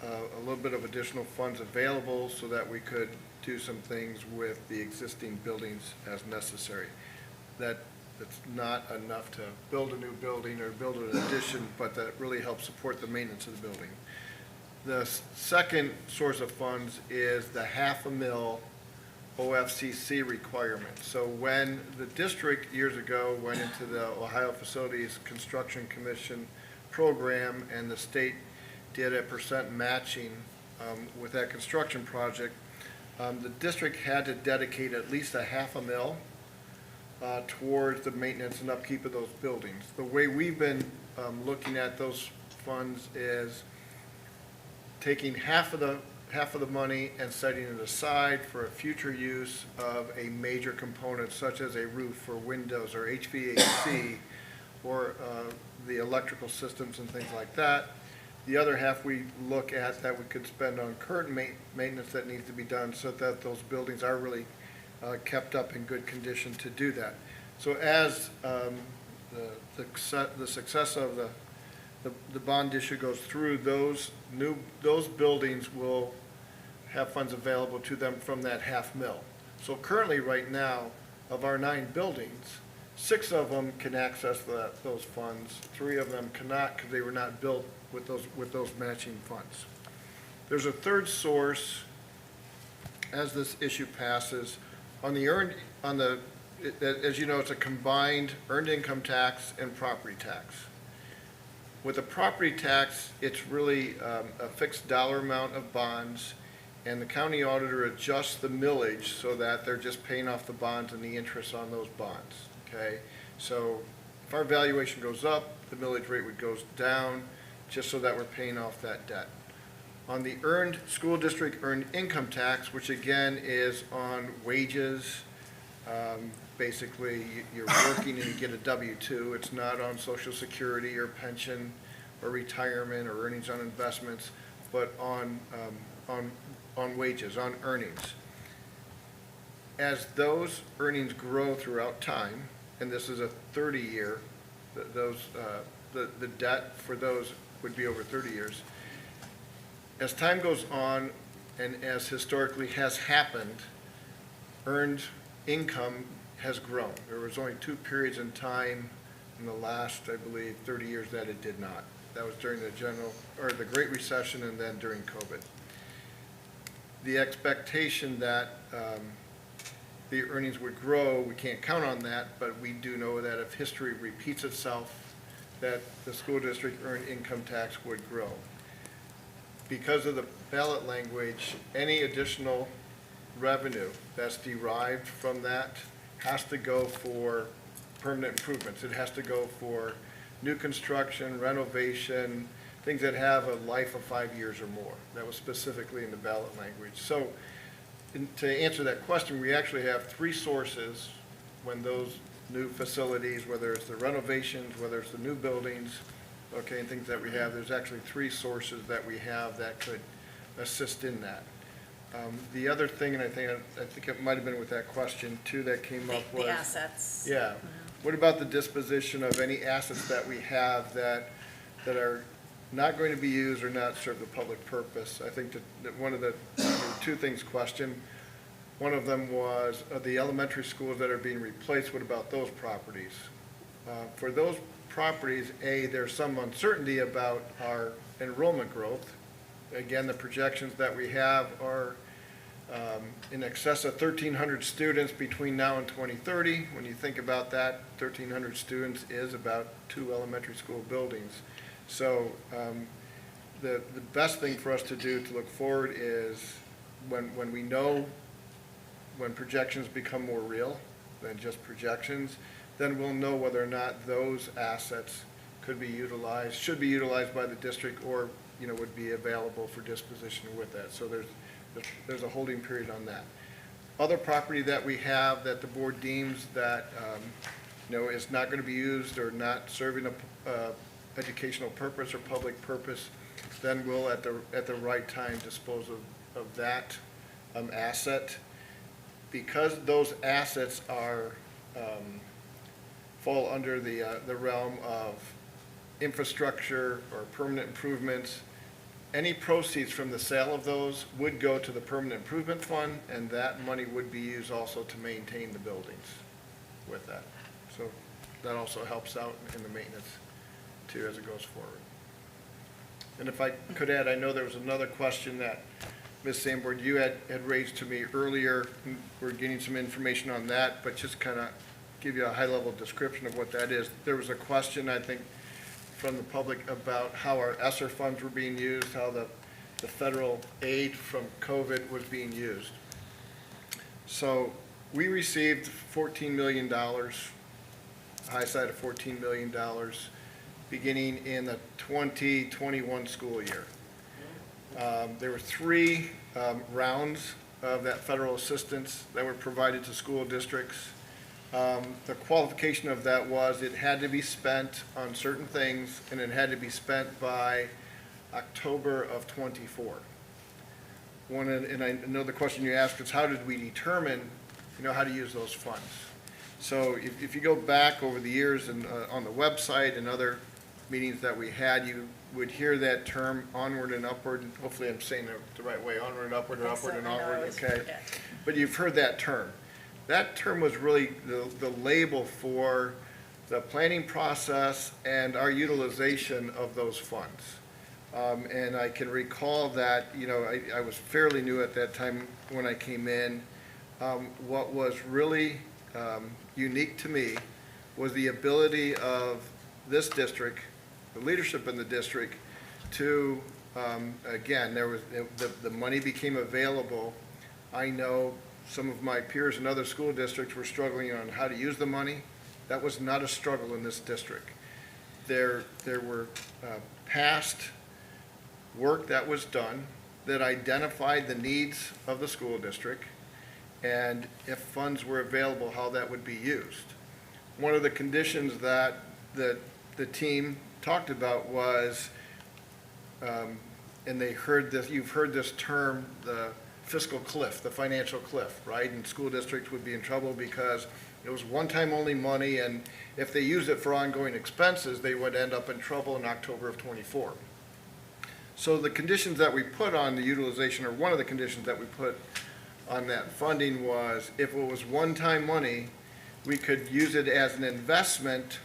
a little bit of additional funds available so that we could do some things with the existing buildings as necessary. That's not enough to build a new building or build an addition, but that really helps support the maintenance of the building. The second source of funds is the $500,000 OFCC requirement. So when the district years ago went into the Ohio Facilities Construction Commission program and the state did a percent matching with that construction project, the district had to dedicate at least $500,000 towards the maintenance and upkeep of those buildings. The way we've been looking at those funds is taking half of the money and setting it aside for a future use of a major component such as a roof or windows or HVAC or the electrical systems and things like that. The other half we look at that we could spend on current maintenance that needs to be done so that those buildings are really kept up in good condition to do that. So as the success of the bond issue goes through, those buildings will have funds available to them from that $500,000. So currently, right now, of our 9 buildings, 6 of them can access those funds. 3 of them cannot because they were not built with those matching funds. There's a third source as this issue passes. As you know, it's a combined earned income tax and property tax. With the property tax, it's really a fixed dollar amount of bonds, and the county auditor adjusts the millage so that they're just paying off the bonds and the interest on those bonds, okay? So if our valuation goes up, the millage rate would go down, just so that we're paying off that debt. On the school district earned income tax, which again is on wages, basically you're working and you get a W-2. It's not on Social Security or pension or retirement or earnings on investments, but on wages, on earnings. As those earnings grow throughout time, and this is a 30-year, the debt for those would be over 30 years. As time goes on, and as historically has happened, earned income has grown. There was only 2 periods in time in the last, I believe, 30 years that it did not. That was during the Great Recession and then during COVID. The expectation that the earnings would grow, we can't count on that, but we do know that if history repeats itself, that the school district earned income tax would grow. Because of the ballot language, any additional revenue that's derived from that has to go for permanent improvements. It has to go for new construction, renovation, things that have a life of 5 years or more. That was specifically in the ballot language. So to answer that question, we actually have 3 sources when those new facilities, whether it's the renovations, whether it's the new buildings, okay, and things that we have, there's actually 3 sources that we have that could assist in that. The other thing, and I think it might have been with that question too that came up was... The assets. Yeah. Mm-hmm. What about the disposition of any assets that we have that are not going to be used or not serve the public purpose. I think that one of the, there were two things questioned. One of them was the elementary schools that are being replaced, what about those properties? For those properties, there's some uncertainty about our enrollment growth. Again, the projections that we have are in excess of 1,300 students between now and 2030. When you think about that, 1,300 students is about 2 elementary school buildings. So the best thing for us to do to look forward is when we know, when projections become more real than just projections, then we'll know whether or not those assets could be utilized, should be utilized by the district, or would be available for disposition with that. So there's a holding period on that. Other property that we have that the board deems that is not going to be used or not serving a educational purpose or public purpose, then we'll at the right time dispose of that asset. Because those assets are fall under the realm of infrastructure or permanent improvements, any proceeds from the sale of those would go to the permanent improvement fund, and that money would be used also to maintain the buildings with that. So that also helps out in the maintenance too as it goes forward. And if I could add, I know there was another question that Ms. Sanborn, you had raised to me earlier. We're getting some information on that, but just kind of give you a high-level description of what that is. There was a question, I think, from the public about how our ESSER funds were being used, how the federal aid from COVID was being used. So we received $14 million, high side of $14 million, beginning in the 2021 school year. There were 3 rounds of that federal assistance that were provided to school districts. The qualification of that was it had to be spent on certain things, and it had to be spent by October of '24. And I know the question you asked is how did we determine, how to use those funds? So if you go back over the years and on the website and other meetings that we had, you would hear that term onward and upward. Hopefully I'm saying it the right way, onward and upward and upward and onward, okay? But you've heard that term. That term was really the label for the planning process and our utilization of those funds. And I can recall that, I was fairly new at that time when I came in. What was really unique to me was the ability of this district, the leadership in the district, to, again, the money became available. I know some of my peers in other school districts were struggling on how to use the money. That was not a struggle in this district. There were past work that was done that identified the needs of the school district, and if funds were available, how that would be used. One of the conditions that the team talked about was, and they heard this, you've heard this term, the fiscal cliff, the financial cliff, right? And school districts would be in trouble because it was one-time only money, and if they use it for ongoing expenses, they would end up in trouble in October of '24. So the conditions that we put on the utilization, or one of the conditions that we put on that funding was if it was one-time money, we could use it as an investment,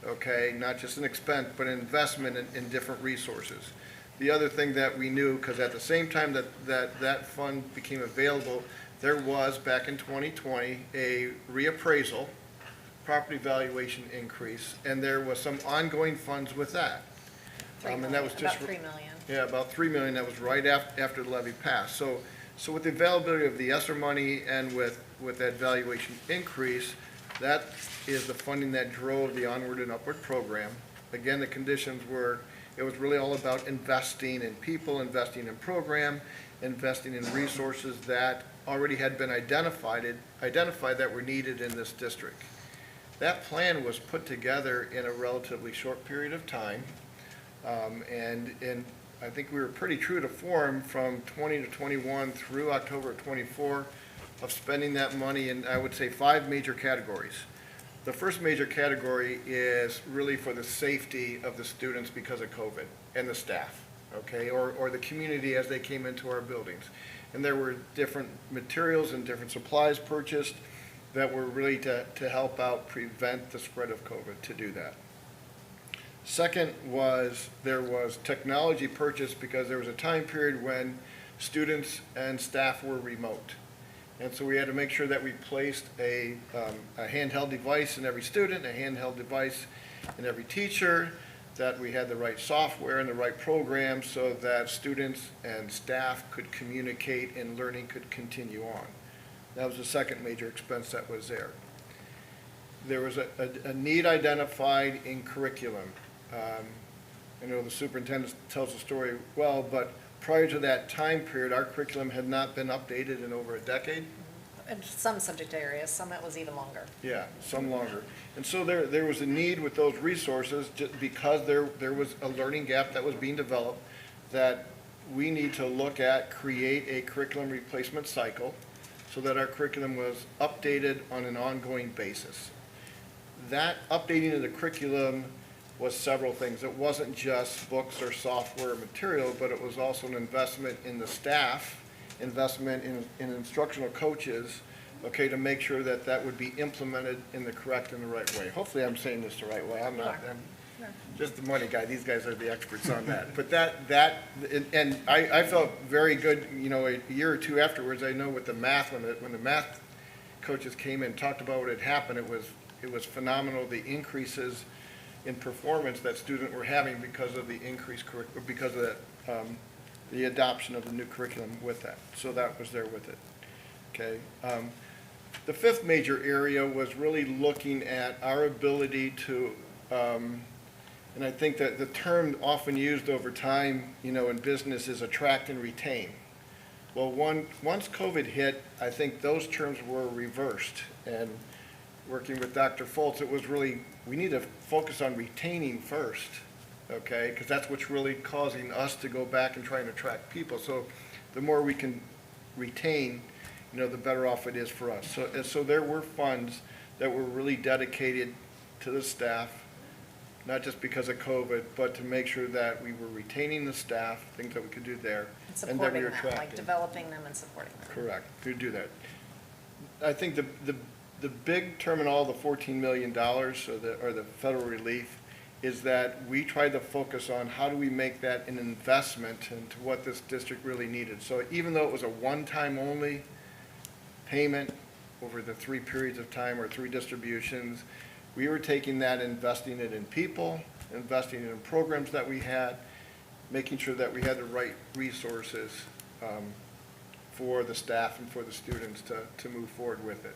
okay, not just an expense, but an investment in different resources. The other thing that we knew, because at the same time that fund became available, there was, back in 2020, a reappraisal, property valuation increase, and there was some ongoing funds with that. And that was just about $3 million. Yeah, about $3 million. That was right after the levy passed. So with the availability of the ESSER money and with that valuation increase, that is the funding that drove the onward and upward program. Again, the conditions were, it was really all about investing in people, investing in program, investing in resources that already had been identified that were needed in this district. That plan was put together in a relatively short period of time, and I think we were pretty true to form from 20 to 21 through October of 24 of spending that money in, I would say, 5 major categories. The first major category is really for the safety of the students because of COVID and the staff, okay, or the community as they came into our buildings. And there were different materials and different supplies purchased that were really to help out prevent the spread of COVID, to do that. Second was, there was technology purchased because there was a time period when students and staff were remote. And so we had to make sure that we placed a handheld device in every student, a handheld device in every teacher, that we had the right software and the right program so that students and staff could communicate and learning could continue on. That was the second major expense that was there. There was a need identified in curriculum. I know the superintendent tells the story well, but prior to that time period, our curriculum had not been updated in over a decade. In some subject areas, some it was even longer. Yeah, some longer. And so there was a need with those resources, just because there was a learning gap that was being developed, that we need to look at, create a curriculum replacement cycle so that our curriculum was updated on an ongoing basis. That updating of the curriculum was several things. It wasn't just books or software or material, but it was also an investment in the staff, investment in instructional coaches, okay, to make sure that that would be implemented in the correct and the right way. Hopefully I'm saying this the right way. I'm just the money guy. These guys are the experts on that. But and I felt very good, you know, a year or two afterwards. I know with the math, when the math coaches came in and talked about what had happened, it was phenomenal, the increases in performance that students were having because of the increased because of that, the adoption of the new curriculum with that. So that was there with it. Okay. The fifth major area was really looking at our ability to, and I think that the term often used over time, you know, in business is attract and retain. Well, once COVID hit, I think those terms were reversed. And working with Dr. Foltz, it was really, we need to focus on retaining first, okay? Because that's what's really causing us to go back and try and attract people. So the more we can retain, you know, the better off it is for us. So there were funds that were really dedicated to the staff, not just because of COVID, but to make sure that we were retaining the staff, things that we could do there. And and that we supporting were them, attracting. like developing them and supporting them. Correct, to do that. I think the big term in all the $14 million, or the federal relief, is that we tried to focus on how do we make that an investment into what this district really needed. So even though it was a one-time only payment over the 3 periods of time or 3 distributions, we were taking that, investing it in people, investing it in programs that we had, making sure that we had the right resources for the staff and for the students to move forward with it.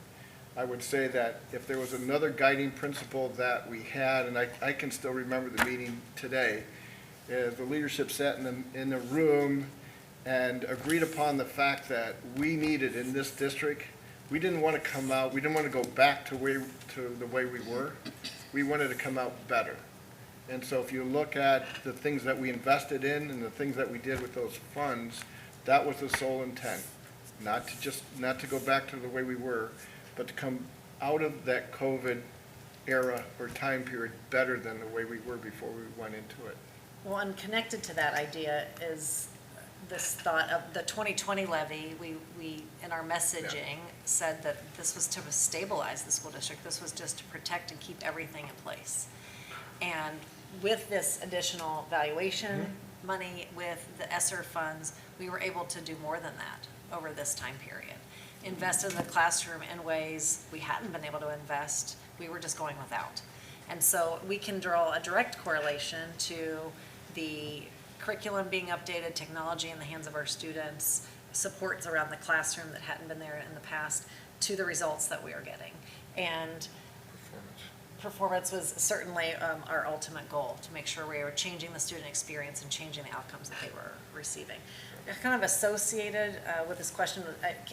I would say that if there was another guiding principle that we had, and I can still remember the meeting today, is the leadership sat in the room and agreed upon the fact that we needed in this district, we didn't want to come out, we didn't want to go back to the way we were. We wanted to come out better. And so if you look at the things that we invested in and the things that we did with those funds, that was the sole intent. Not to go back to the way we were, but to come out of that COVID era or time period better than the way we were before we went into it. Well, and connected to that idea is this thought of the 2020 levy. We in our messaging said that this was to stabilize the school district. This was just to protect and keep everything in place. And with this additional valuation money, with the ESSER funds, we were able to do more than that over this time period. Invest in the classroom in ways we hadn't been able to invest. We were just going without. And so we can draw a direct correlation to the curriculum being updated, technology in the hands of our students, supports around the classroom that hadn't been there in the past, to the results that we are getting. And performance was certainly our ultimate goal, to make sure we were changing the student experience and changing the outcomes that they were receiving. Kind of associated with this question,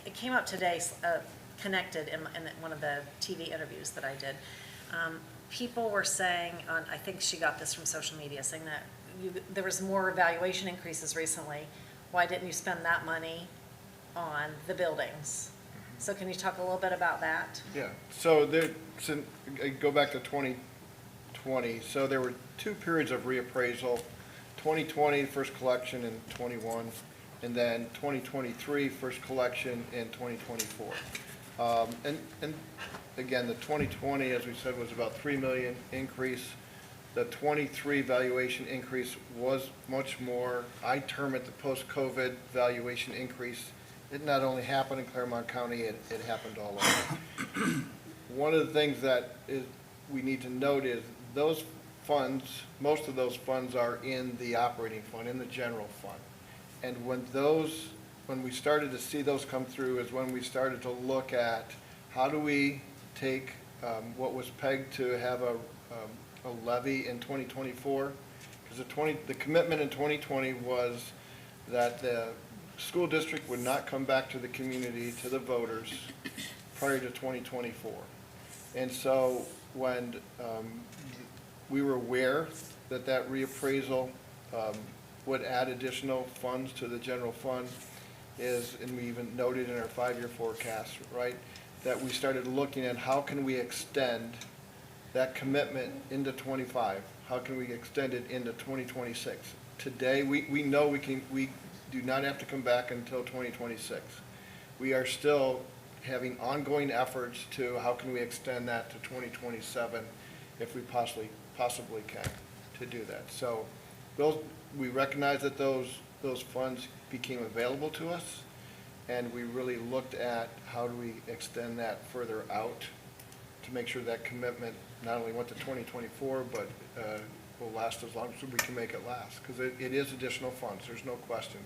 it came up today, connected in one of the TV interviews that I did. People were saying, I think she got this from social media, saying that there was more valuation increases recently. Why didn't you spend that money on the buildings? So can you talk a little bit about that? Yeah, so there, go back to 2020, so there were 2 periods of reappraisal, 2020 first collection and 21, and then 2023 first collection in 2024. And again, the 2020, as we said, was about 3 million increase. The 23 valuation increase was much more. I term it the post-COVID valuation increase. It not only happened in Clermont County, it happened all over. One of the things that we need to note is those funds, most of those funds are in the operating fund, in the general fund. And when we started to see those come through is when we started to look at how do we take what was pegged to have a levy in 2024, because the commitment in 2020 was that the school district would not come back to the community, to the voters, prior to 2024. And so when we were aware that that reappraisal would add additional funds to the general fund, and we even noted in our 5-year forecast, right, that we started looking at how can we extend that commitment into 25? How can we extend it into 2026? Today, we know we do not have to come back until 2026. We are still having ongoing efforts to how can we extend that to 2027 if we possibly can to do that. So we recognize that those funds became available to us, and we really looked at how do we extend that further out to make sure that commitment not only went to 2024, but will last as long as we can make it last, because it is additional funds. There's no question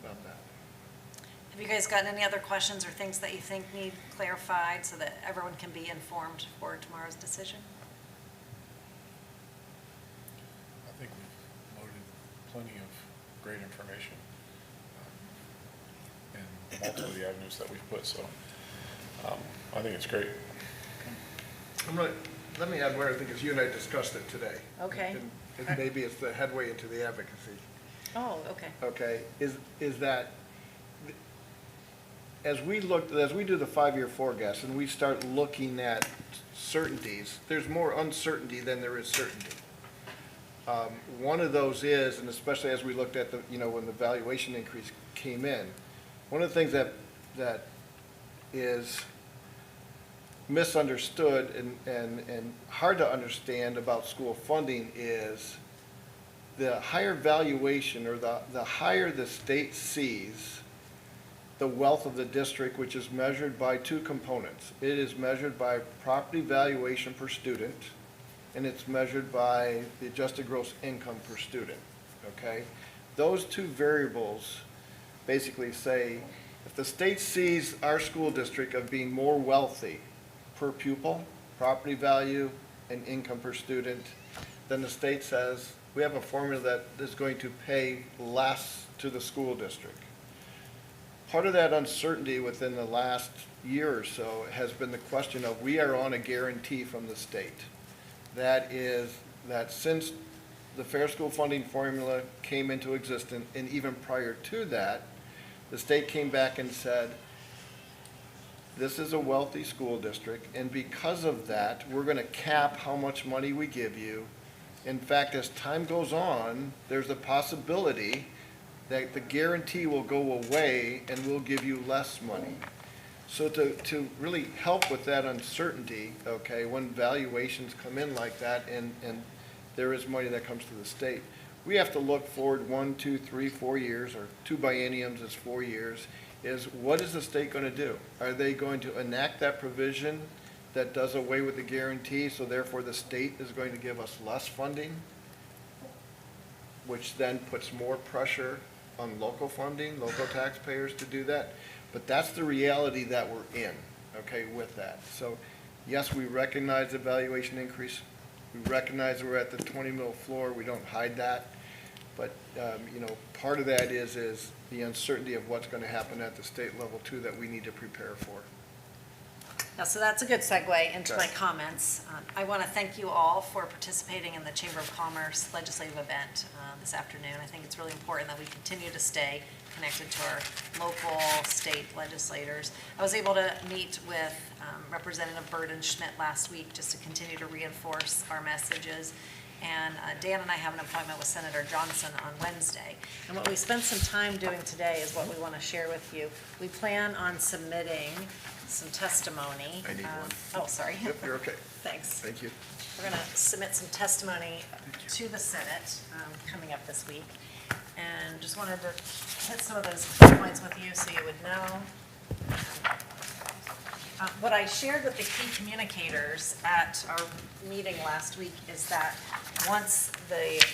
about that. Have you guys gotten any other questions or things that you think need clarified so that everyone can be informed for tomorrow's decision? I think we've loaded plenty of great information in multiple of the avenues that we've put, so I think it's great. Let me add one other thing, because you and I discussed it today. Okay. And maybe it's the headway into the advocacy. Oh, okay. Okay, is that as we do the 5-year forecast and we start looking at certainties, there's more uncertainty than there is certainty. One of those is, and especially as we looked at when the valuation increase came in, one of the things that is misunderstood and hard to understand about school funding is the higher valuation, or the higher the state sees the wealth of the district, which is measured by 2 components. It is measured by property valuation per student, and it's measured by the adjusted gross income per student, okay? Those 2 variables basically say, if the state sees our school district of being more wealthy per pupil, property value, and income per student, then the state says, we have a formula that is going to pay less to the school district. Part of that uncertainty within the last year or so has been the question of, we are on a guarantee from the state. That is, that since the Fair School Funding Formula came into existence, and even prior to that, the state came back and said, this is a wealthy school district, and because of that, we're going to cap how much money we give you. In fact, as time goes on, there's a possibility that the guarantee will go away and we'll give you less money. So to really help with that uncertainty, okay, when valuations come in like that and there is money that comes to the state, we have to look forward 1, 2, 3, 4 years, or 2 bienniums is 4 years, is what is the state going to do? Are they going to enact that provision that does away with the guarantee, so therefore the state is going to give us less funding, which then puts more pressure on local funding, local taxpayers to do that? But that's the reality that we're in, okay, with that. So yes, we recognize the valuation increase. We recognize we're at the 20 mil floor. We don't hide that. But, part of that is the uncertainty of what's going to happen at the state level too that we need to prepare for. Now, so that's a good segue into my Okay. comments. I want to thank you all for participating in the Chamber of Commerce legislative event this afternoon. I think it's really important that we continue to stay connected to our local, state legislators. I was able to meet with Representative Burden Schmidt last week just to continue to reinforce our messages. And Dan and I have an appointment with Senator Johnson on Wednesday. And what we spent some time doing today is what we want to share with you. We plan on submitting some testimony. I need one. Oh, sorry. Yep, you're okay. Thanks. Thank you. We're going to submit some testimony to the Senate coming up this week. And just wanted to hit some of those key points with you so you would know. What I shared with the key communicators at our meeting last week is that once the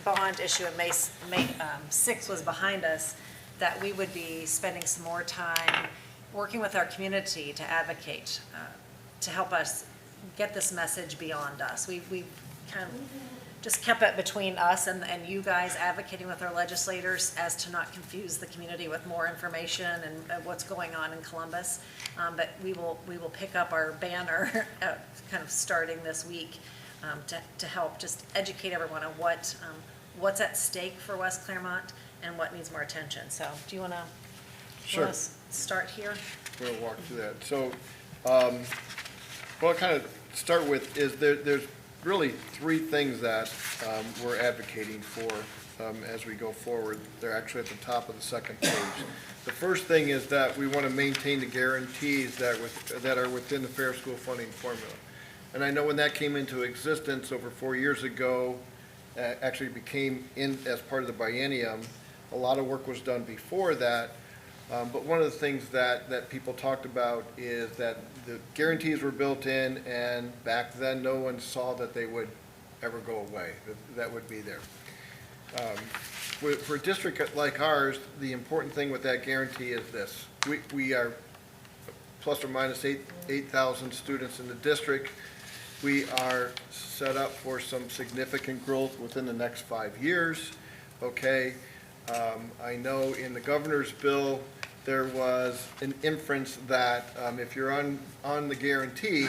bond issue of May 6th was behind us, that we would be spending some more time working with our community to advocate, to help us get this message beyond us. We've kind of just kept it between us and you guys advocating with our legislators as to not confuse the community with more information and what's going on in Columbus. But we will pick up our banner kind of starting this week to help just educate everyone on what's at stake for West Clermont and what needs more attention. So do you want to Sure. start here? We'll walk through that. So, what I'll kind of start with is there's really three things that we're advocating for as we go forward. They're actually at the top of the second page. The first thing is that we want to maintain the guarantees that are within the Fair School Funding formula. And I know when that came into existence over 4 years ago, actually became in as part of the biennium, a lot of work was done before that. But one of the things that people talked about is that the guarantees were built in, and back then, no one saw that they would ever go away, that would be there. For a district like ours, the important thing with that guarantee is this. We are plus or minus 8,000 students in the district. We are set up for some significant growth within the next 5 years, okay? I know in the governor's bill, there was an inference that if you're on the guarantee,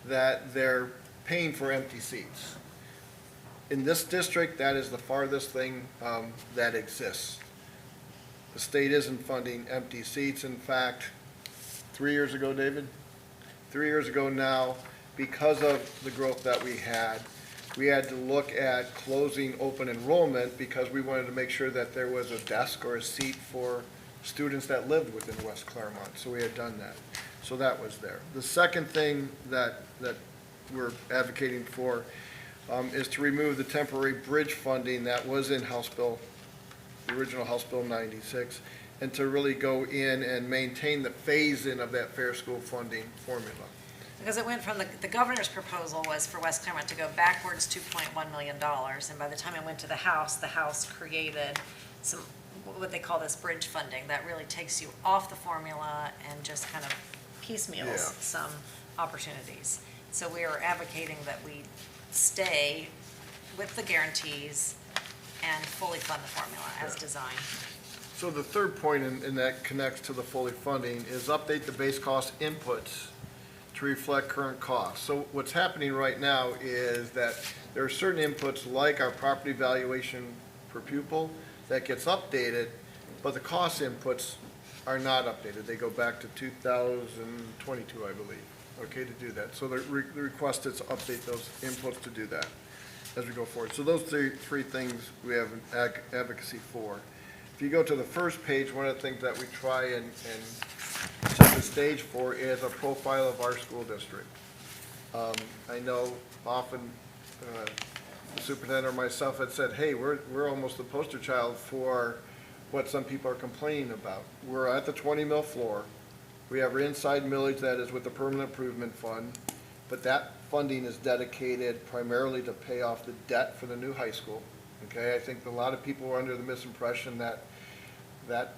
that they're paying for empty seats. In this district, that is the farthest thing that exists. The state isn't funding empty seats. In fact, 3 years ago, David? 3 years ago now, because of the growth that we had to look at closing open enrollment because we wanted to make sure that there was a desk or a seat for students that lived within West Clermont. So we had done that. So that was there. The second thing that we're advocating for is to remove the temporary bridge funding that was in House Bill, the original House Bill 96, and to really go in and maintain the phase-in of that fair school funding formula. Because it went from the governor's proposal was for West Clermont to go backwards $2.1 million. And by the time it went to the House created some, what they call this bridge funding that really takes you off the formula and just kind of piecemeals some opportunities. So we are advocating that we stay with the guarantees and fully fund the formula as designed. So the third point, and that connects to the fully funding, is update the base cost inputs to reflect current costs. So what's happening right now is that there are certain inputs like our property valuation per pupil that gets updated, but the cost inputs are not updated. They go back to 2022, I believe, okay, to do that. So the request is to update those inputs to do that as we go forward. So those three things we have an advocacy for. If you go to the first page, one of the things that we try and set the stage for is a profile of our school district. I know often the superintendent or myself had said, hey, we're almost the poster child for what some people are complaining about. We're at the 20 mil floor. We have our inside millage that is with the permanent improvement fund, but that funding is dedicated primarily to pay off the debt for the new high school. Okay, I think a lot of people were under the misimpression that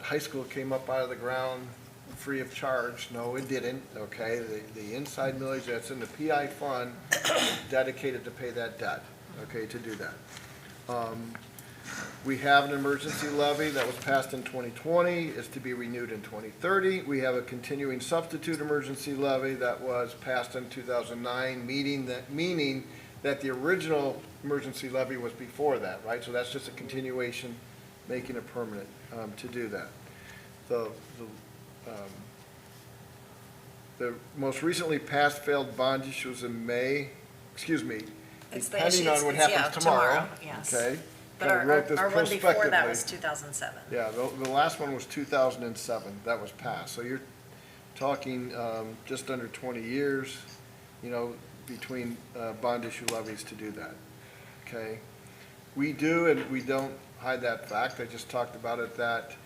high school came up out of the ground free of charge. No, it didn't, okay? The inside millage that's in the PI fund is dedicated to pay that debt, okay, to do that. We have an emergency levy that was passed in 2020, is to be renewed in 2030. We have a continuing substitute emergency levy that was passed in 2009, meaning that the original emergency levy was before that, right? So that's just a continuation, making it permanent to do that. The most recently passed failed bond issue was in May, It's the depending issue- on what it's- yeah, happens tomorrow. yes. Okay? But Kinda wrote this our one before that prospectively. was 2007. Yeah, the last one was 2007, that was passed. So you're talking just under 20 years, between bond issue levies to do that, okay? We do, and we don't hide that fact, I just talked about it, that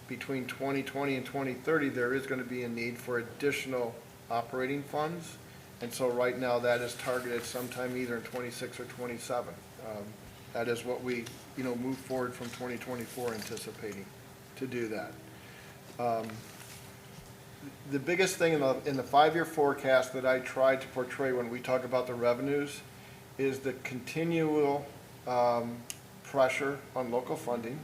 between 2020 and 2030, there is going to be a need for additional operating funds. And so right now, that is targeted sometime either in 26 or 27. That is what we, move forward from 2024 anticipating to do that. The biggest thing in the five-year forecast that I try to portray when we talk about the revenues is the continual pressure on local funding,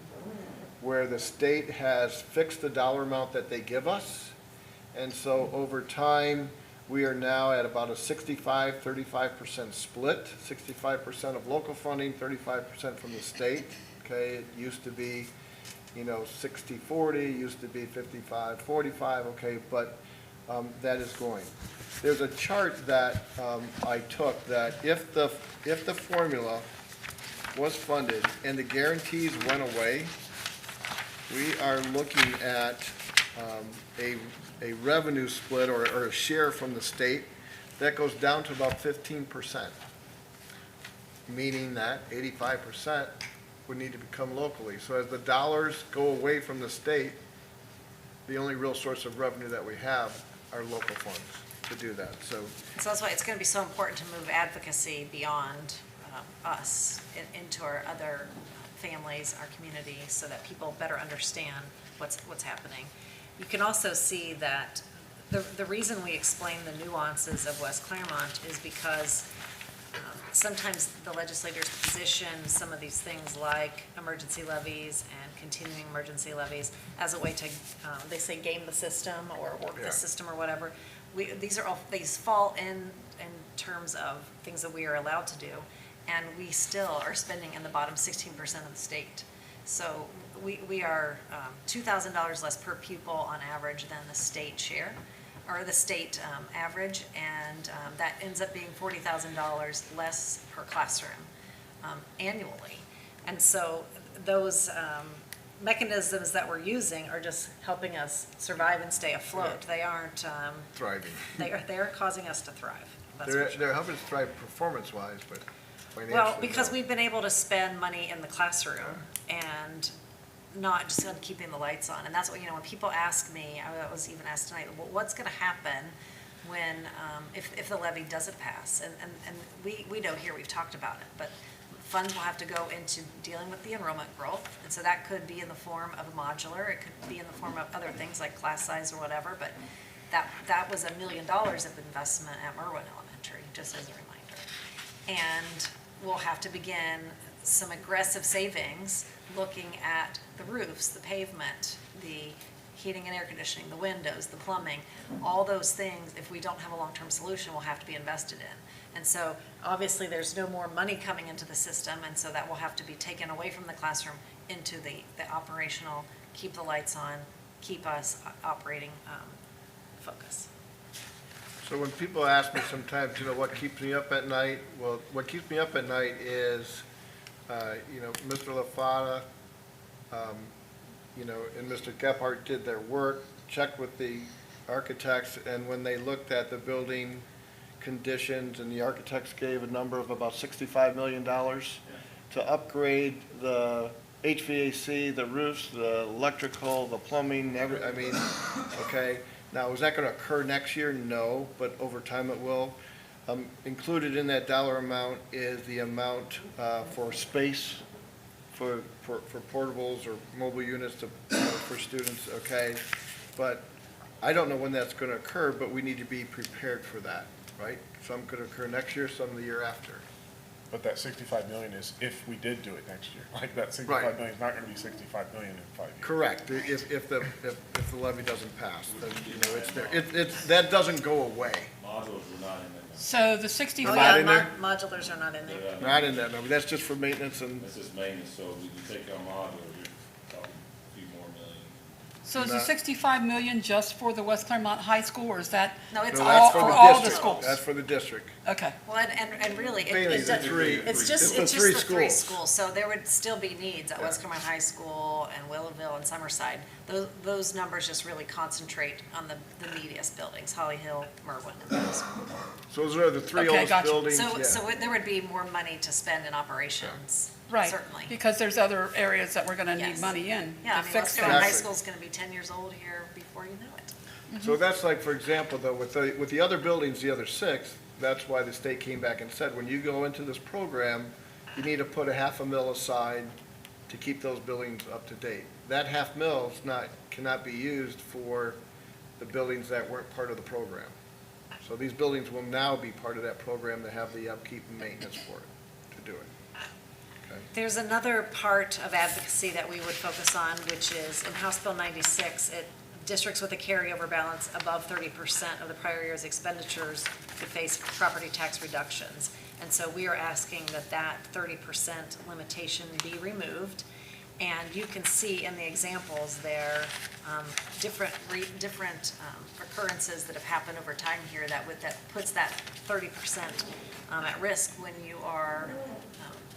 where the state has fixed the dollar amount that they give us. And so over time, we are now at about a 35% split, 65% of local funding, 35% from the state. Okay, it used to be, 60-40, used to be 55-45, okay, but that is going. There's a chart that I took that if the formula was funded and the guarantees went away, we are looking at a revenue split or a share from the state that goes down to about 15%, meaning that 85% would need to become locally. So as the dollars go away from the state, the only real source of revenue that we have are local funds to do that. So that's why it's going to be so important to move advocacy beyond us into our other families, our community, so that people better understand what's happening. You can also see that the reason we explain the nuances of West Clermont is because sometimes the legislators position some of these things like emergency levies and continuing emergency levies as a way to, they say, game the system or work the system or whatever. These fall in terms of things that we are allowed to do, and we still are spending in the bottom 16% of the state. So we are $2,000 less per pupil on average than the state share, or the state average, and that ends up being $40,000 less per classroom annually. And so those mechanisms that we're using are just helping us survive and stay afloat. Yeah. They aren't thriving. They are causing us to thrive. That's They're for sure. they're helping us thrive performance-wise, but financially. Well, because no. we've been able to spend money in the classroom and not just on keeping the lights on. And that's what, when people ask me, I was even asked tonight, well, what's going to happen when, if the levy doesn't pass? And we know here, we've talked about it, but funds will have to go into dealing with the enrollment growth. And so that could be in the form of a modular, it could be in the form of other things like class size or whatever, but that was $1 million of investment at Merwin Elementary, just as a reminder. And we'll have to begin some aggressive savings looking at the roofs, the pavement, the heating and air conditioning, the windows, the plumbing, all those things, if we don't have a long-term solution, will have to be invested in. And so obviously there's no more money coming into the system, and so that will have to be taken away from the classroom into the operational, keep the lights on, keep us operating focus. So when people ask me sometimes, what keeps me up at night? Well, what keeps me up at night is, Mr. LaFada, and Mr. Gephardt did their work, checked with the architects, and when they looked at the building conditions, and the architects gave a number of about $65 million to upgrade the HVAC, the roofs, the electrical, the plumbing, okay. Now, is that going to occur next year? No, but over time it will. Included in that dollar amount is the amount for space for portables or mobile units for students, okay? But I don't know when that's going to occur, but we need to be prepared for that, right? Some could occur next year, some the year after. But that 65 million is if we did do it next year. Like that 65 Right. million is not gonna be 65 million in 5 years. Correct, if the levy doesn't pass, then, you know, it's there, that doesn't go away. Modules are not in there. So the Oh, 65, Not yeah, in there? modulars are not in there. Not in that number, that's just for maintenance and, That's just maintenance, so if you take our modules, you're talking a few more million. so is the 65 million just for the West Clermont High School, or is that No, it's no, all, that's for for the all the district. schools? That's for the district. Okay. Well, and really, Mainly it's the just, three. it's It's just the the three three schools. schools. So there would still be needs at West Clermont High School and Willowville and Summerside. Those numbers just really concentrate on the neediest buildings, Holly Hill, Merwin, and those. So those are the three Okay, oldest gotcha. buildings, So, yeah. so there would be more money to spend in operations, Right. certainly. Because there's other areas that we're going to need Yes. money in Yeah, I to mean, fix West Clermont High things. School's gonna be 10 years old here before you know it. So that's like, for example, though, with the other buildings, the other six, that's why the state came back and said, when you go into this program, you need to put a $500,000 aside to keep those buildings up to date. That $500,000 cannot be used for the buildings that weren't part of the program. So these buildings will now be part of that program to have the upkeep and maintenance for it, to do it. Okay. There's another part of advocacy that we would focus on, which is in House Bill 96, districts with a carryover balance above 30% of the prior year's expenditures could face property tax reductions. And so we are asking that 30% limitation be removed. And you can see in the examples there, different occurrences that have happened over time here that puts that 30% at risk when you are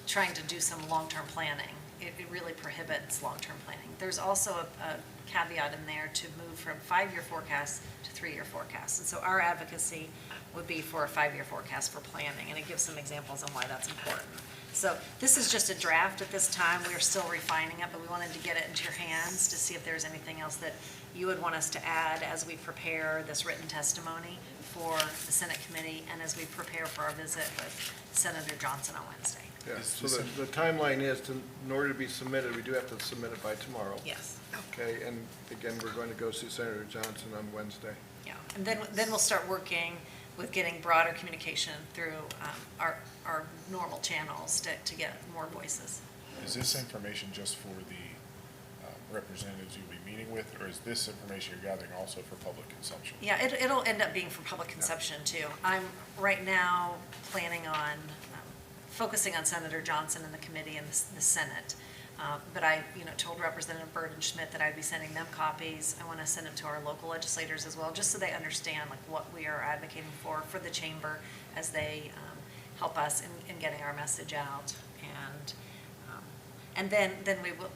trying to do some long-term planning. It really prohibits long-term planning. There's also a caveat in there to move from 5-year forecasts to 3-year forecasts. And so our advocacy would be for a 5-year forecast for planning, and it gives some examples on why that's important. So this is just a draft at this time. We are still refining it, but we wanted to get it into your hands to see if there's anything else that you would want us to add as we prepare this written testimony for the Senate committee and as we prepare for our visit with Senator Johnson on Wednesday. Yeah, so the timeline is, in order to be submitted, we do have to submit it by tomorrow. Yes. Okay, and again, we're going to go see Senator Johnson on Wednesday. Yeah, and then we'll start working with getting broader communication through our normal channels to get more voices. Is this information just for the representatives you'll be meeting with, or is this information you're gathering also for public consumption? Yeah, it'll end up being for public consumption too. I'm right now planning on focusing on Senator Johnson and the committee and the Senate. But I, told Representative Burden Schmidt that I'd be sending them copies. I want to send them to our local legislators as well, just so they understand like what we are advocating for the chamber as they help us in getting our message out. And then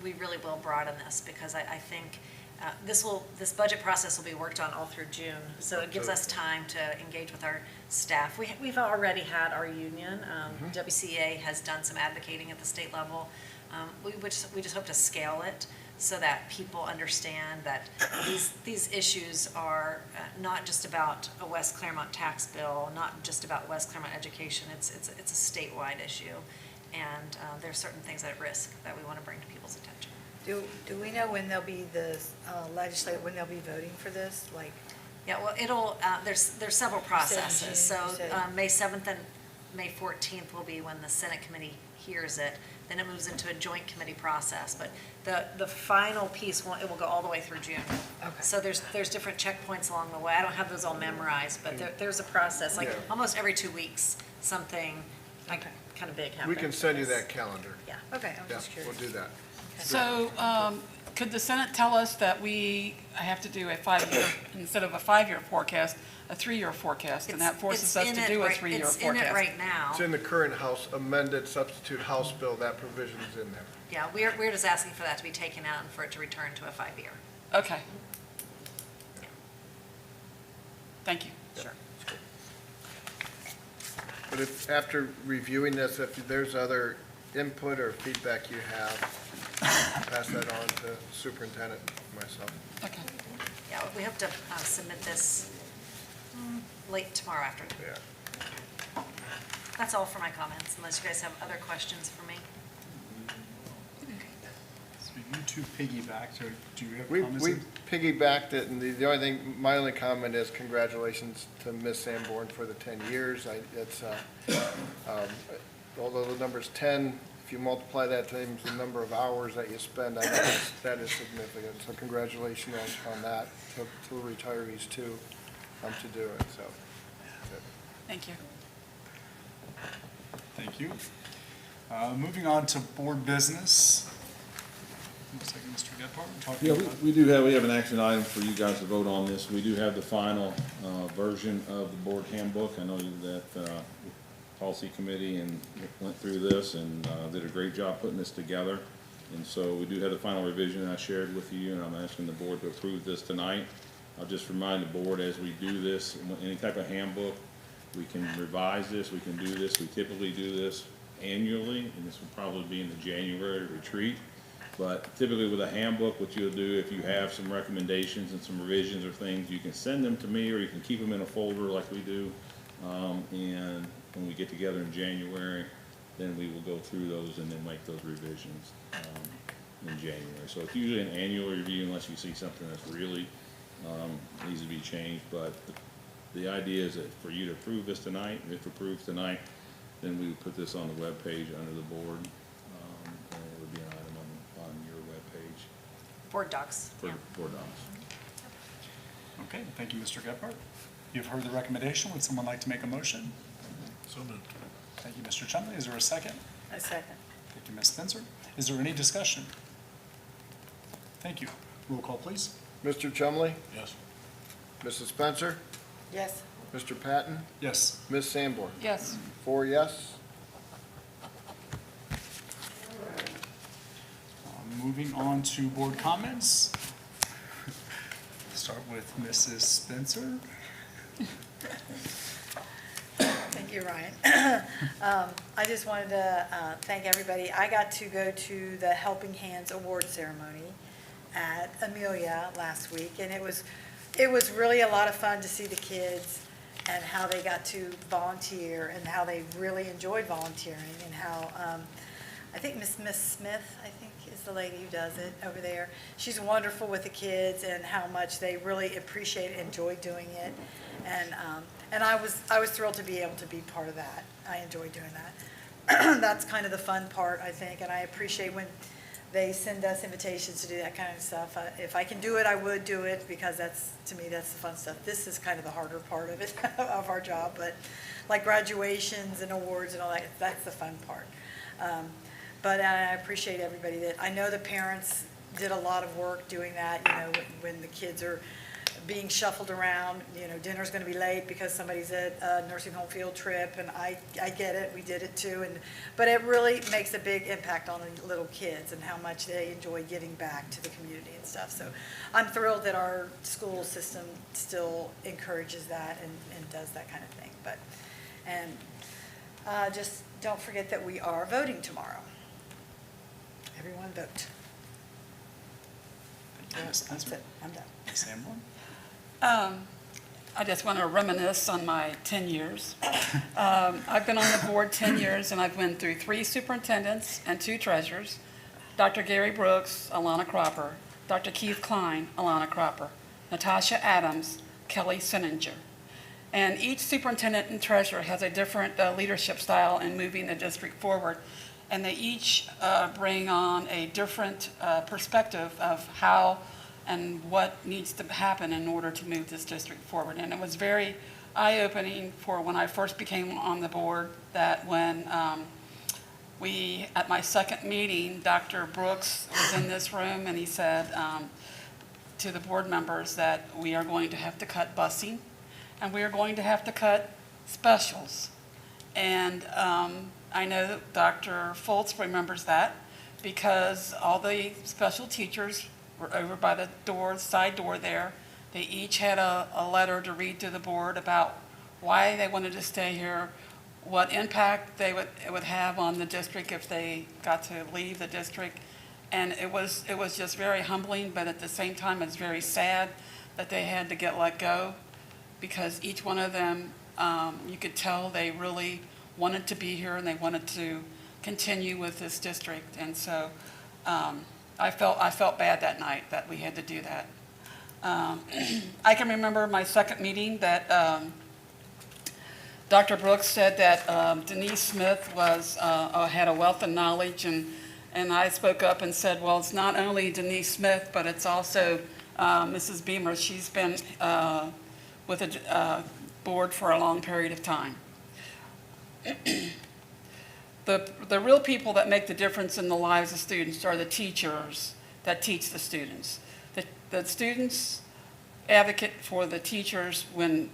we really will broaden this because I think this budget process will be worked on all through June. So it gives us time to engage with our staff. We've already had our union. WCA has done some advocating at the state level. We just hope to scale it so that people understand that these issues are not just about a West Clermont tax bill, not just about West Clermont education. It's a statewide issue, and there are certain things at risk that we want to bring to people's attention. Do we know when they'll be the legislature, when they'll be voting for this? Like, yeah, well, there's several processes. So June. May 7th and May 14th will be when the Senate committee hears it. Then it moves into a joint committee process. But the final piece, it will go all the way through June. Okay. So there's different checkpoints along the way. I don't have those all memorized, but there's a process. Like almost every 2 weeks, something like kind of big happens. We can send you that calendar. Yeah. okay, I was just Yeah, curious. we'll do that. So could the Senate tell us that I have to do a 5-year, instead of a 5-year forecast, a 3-year forecast, and that forces us to do a 3-year forecast? It's in it right now. It's in the current House amended substitute House bill, that provision is in there. Yeah, we're just asking for that to be taken out and for it to return to a 5-year. Okay. Thank you. Sure. But if, after reviewing this, if there's other input or feedback you have, pass that on to superintendent and myself. Okay. Yeah, we hope to submit this late tomorrow afternoon. Yeah. That's all for my comments, unless you guys have other questions for me. So you two piggybacked, or do you have We comments? piggybacked it, and the only thing, my only comment is congratulations to Ms. Sanborn for the 10 years. although the number's 10, if you multiply that times the number of hours that you spend, I know that is significant. So congratulations on that to the retirees too, to do it, so. Good. Thank you. Thank you. Moving on to board business. Looks like Mr. Gephardt talking Yeah, about. we have an action item for you guys to vote on this. We do have the final version of the board handbook. I know that the policy committee and went through this and did a great job putting this together. And so we do have the final revision I shared with you, and I'm asking the board to approve this tonight. I'll just remind the board as we do this, any type of handbook, we can revise this, we can do this. We typically do this annually, and this will probably be in the January retreat. But typically with a handbook, what you'll do, if you have some recommendations and some revisions or things, you can send them to me, or you can keep them in a folder like we do. And when we get together in January, then we will go through those and then make those revisions in January. So it's usually an annual review unless you see something that's really needs to be changed. But the idea is that for you to approve this tonight, if approved tonight, then we would put this on the webpage under the board. And it would be an item on your webpage. Board docs. For board docs. Okay, thank you, Mr. Gephardt. You've heard the recommendation. Would someone like to make a motion? So moved. Thank you, Mr. Chumley. Is there a second? A second. Thank you, Ms. Spencer. Is there any discussion? Thank you. Roll call, please. Mr. Chumley, Yes. Mrs. Spencer, Yes. Mr. Patton, Yes. Ms. Sanborn. Yes. 4 yes. Moving on to board comments. Start with Mrs. Spencer. Thank you, Ryan. I just wanted to thank everybody. I got to go to the Helping Hands Award Ceremony at Amelia last week, and it was really a lot of fun to see the kids and how they got to volunteer and how they really enjoyed volunteering, and how I think Miss Smith, I think, is the lady who does it over there. She's wonderful with the kids and how much they really appreciate and enjoy doing it. And I was thrilled to be able to be part of that. I enjoy doing that. That's kind of the fun part, I think, and I appreciate when they send us invitations to do that kind of stuff. If I can do it, I would do it, because to me, that's the fun stuff. This is kind of the harder part of it, of our job, but like graduations and awards and all that, that's the fun part. But I appreciate everybody I know the parents did a lot of work doing that, when the kids are being shuffled around, dinner's gonna be late because somebody's at a nursing home field trip, and I get it, we did it too, but it really makes a big impact on the little kids and how much they enjoy giving back to the community and stuff. So I'm thrilled that our school system still encourages that and does that kind of thing. Just don't forget that we are voting tomorrow. Everyone vote. Thank you, Ms. That's Spencer. it, I'm done. Ms. Sanborn. I just want to reminisce on my 10 years. I've been on the board 10 years, and I've been through 3 superintendents and 2 treasurers, Dr. Gary Brooks, Alana Cropper, Dr. Keith Klein, Alana Cropper, Natasha Adams, Kelly Sinninger. And each superintendent and treasurer has a different leadership style in moving the district forward. And they each bring on a different perspective of how and what needs to happen in order to move this district forward. And it was very eye-opening for when I first became on the board, that when at my second meeting, Dr. Brooks was in this room, and he said to the board members that we are going to have to cut busing, and we are going to have to cut specials. And I know that Dr. Foltz remembers that, because all the special teachers were over by the side door there. They each had a letter to read to the board about why they wanted to stay here, what impact it would have on the district if they got to leave the district. And it was just very humbling, but at the same time, it's very sad that they had to get let go, because each one of them, you could tell they really wanted to be here and they wanted to continue with this district. And so I felt bad that night that we had to do that. I can remember my second meeting that Dr. Brooks said that Denise Smith had a wealth of knowledge, and I spoke up and said, well, it's not only Denise Smith, but it's also Mrs. Beamer. She's been with the board for a long period of time. The real people that make the difference in the lives of students are the teachers that teach the students. The students advocate for the teachers when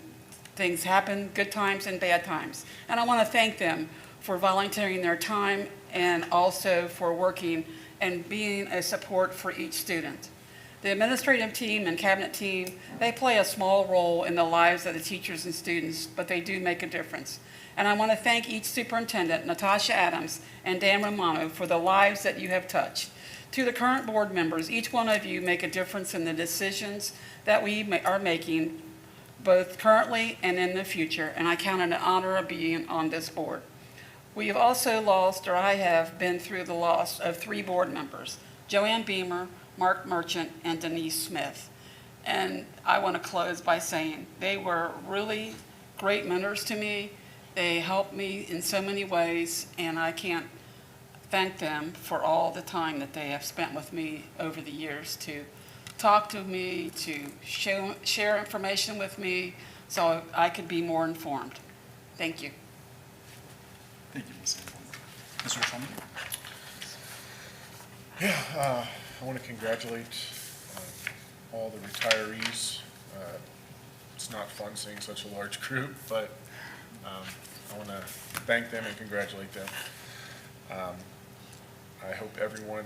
things happen, good times and bad times. And I want to thank them for volunteering their time and also for working and being a support for each student. The administrative team and cabinet team, they play a small role in the lives of the teachers and students, but they do make a difference. And I want to thank each superintendent, Natasha Adams and Dan Romano, for the lives that you have touched. To the current board members, each one of you make a difference in the decisions that we are making, both currently and in the future, and I count it an honor of being on this board. We have also lost, or I have been through the loss of 3 board members, Joanne Beamer, Mark Merchant, and Denise Smith. And I want to close by saying they were really great mentors to me. They helped me in so many ways, and I can't thank them for all the time that they have spent with me over the years to talk to me, to share information with me so I could be more informed. Thank you. Thank you, Ms. Sanborn. Mr. Chumley? Yeah, I want to congratulate all the retirees. It's not fun seeing such a large group, but I want to thank them and congratulate them. I hope everyone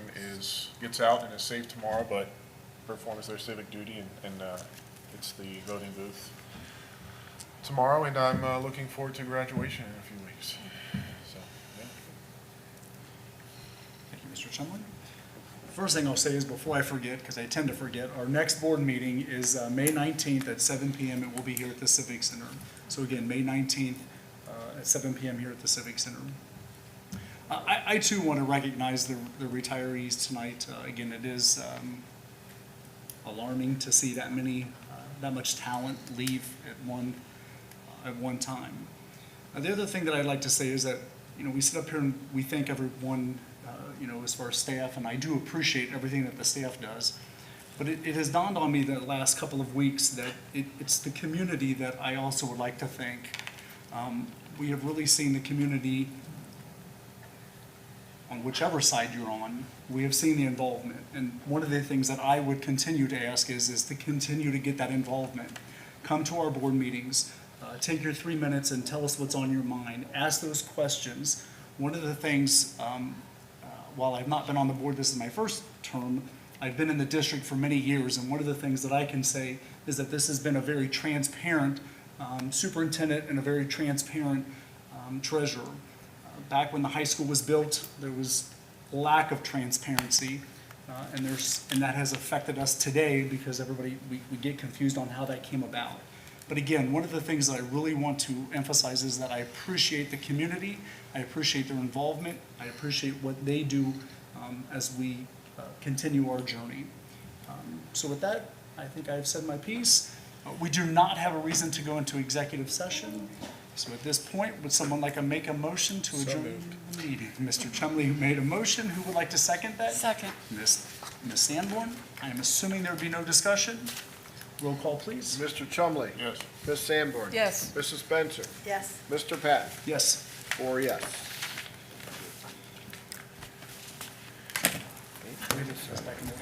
gets out and is safe tomorrow, but performs their civic duty and gets the voting booth tomorrow. And I'm looking forward to graduation in a few weeks. So, yeah. Thank you, Mr. Chumley. First thing I'll say is, before I forget, because I tend to forget, our next board meeting is May 19th at 7 p.m. It will be here at the Civic Center. So again, May 19th at 7 p.m. here at the Civic Center. I too want to recognize the retirees tonight. Again, it is alarming to see that much talent leave at one time. The other thing that I'd like to say is that, we sit up here and we thank everyone, as far as staff, and I do appreciate everything that the staff does. But it has dawned on me the last couple of weeks that it's the community that I also would like to thank. We have really seen the community, on whichever side you're on, we have seen the involvement. And one of the things that I would continue to ask is to continue to get that involvement. Come to our board meetings, take your 3 minutes and tell us what's on your mind. Ask those questions. One of the things, while I've not been on the board, this is my first term, I've been in the district for many years, and one of the things that I can say is that this has been a very transparent superintendent and a very transparent treasurer. Back when the high school was built, there was lack of transparency, and that has affected us today because we get confused on how that came about. But again, one of the things that I really want to emphasize is that I appreciate the community, I appreciate their involvement, I appreciate what they do as we continue our journey. So with that, I think I've said my piece. We do not have a reason to go into executive session. So at this point, would someone like to make a motion to adjourn the meeting? Mr. Chumley made a motion. Who would like to second that? Second. Ms. Sanborn. I am assuming there would be no discussion. Roll call, please. Mr. Chumley. Yes. Ms. Sanborn. Yes. Mrs. Spencer. Yes. Mr. Patton. Yes. 4 yes.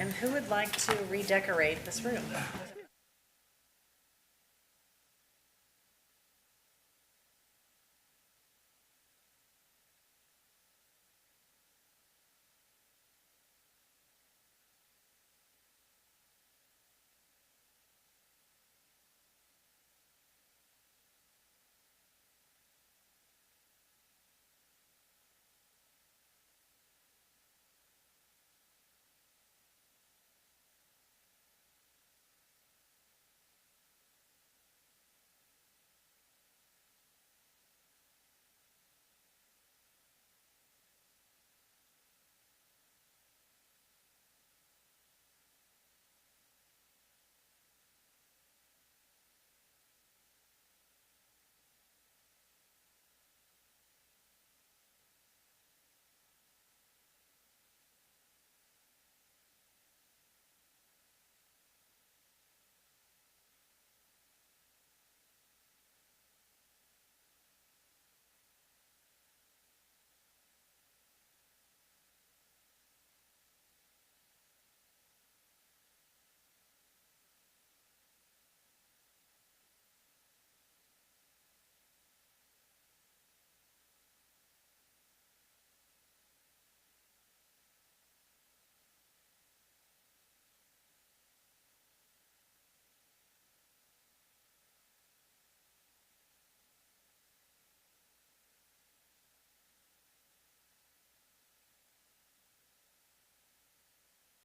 And who would like to redecorate this room?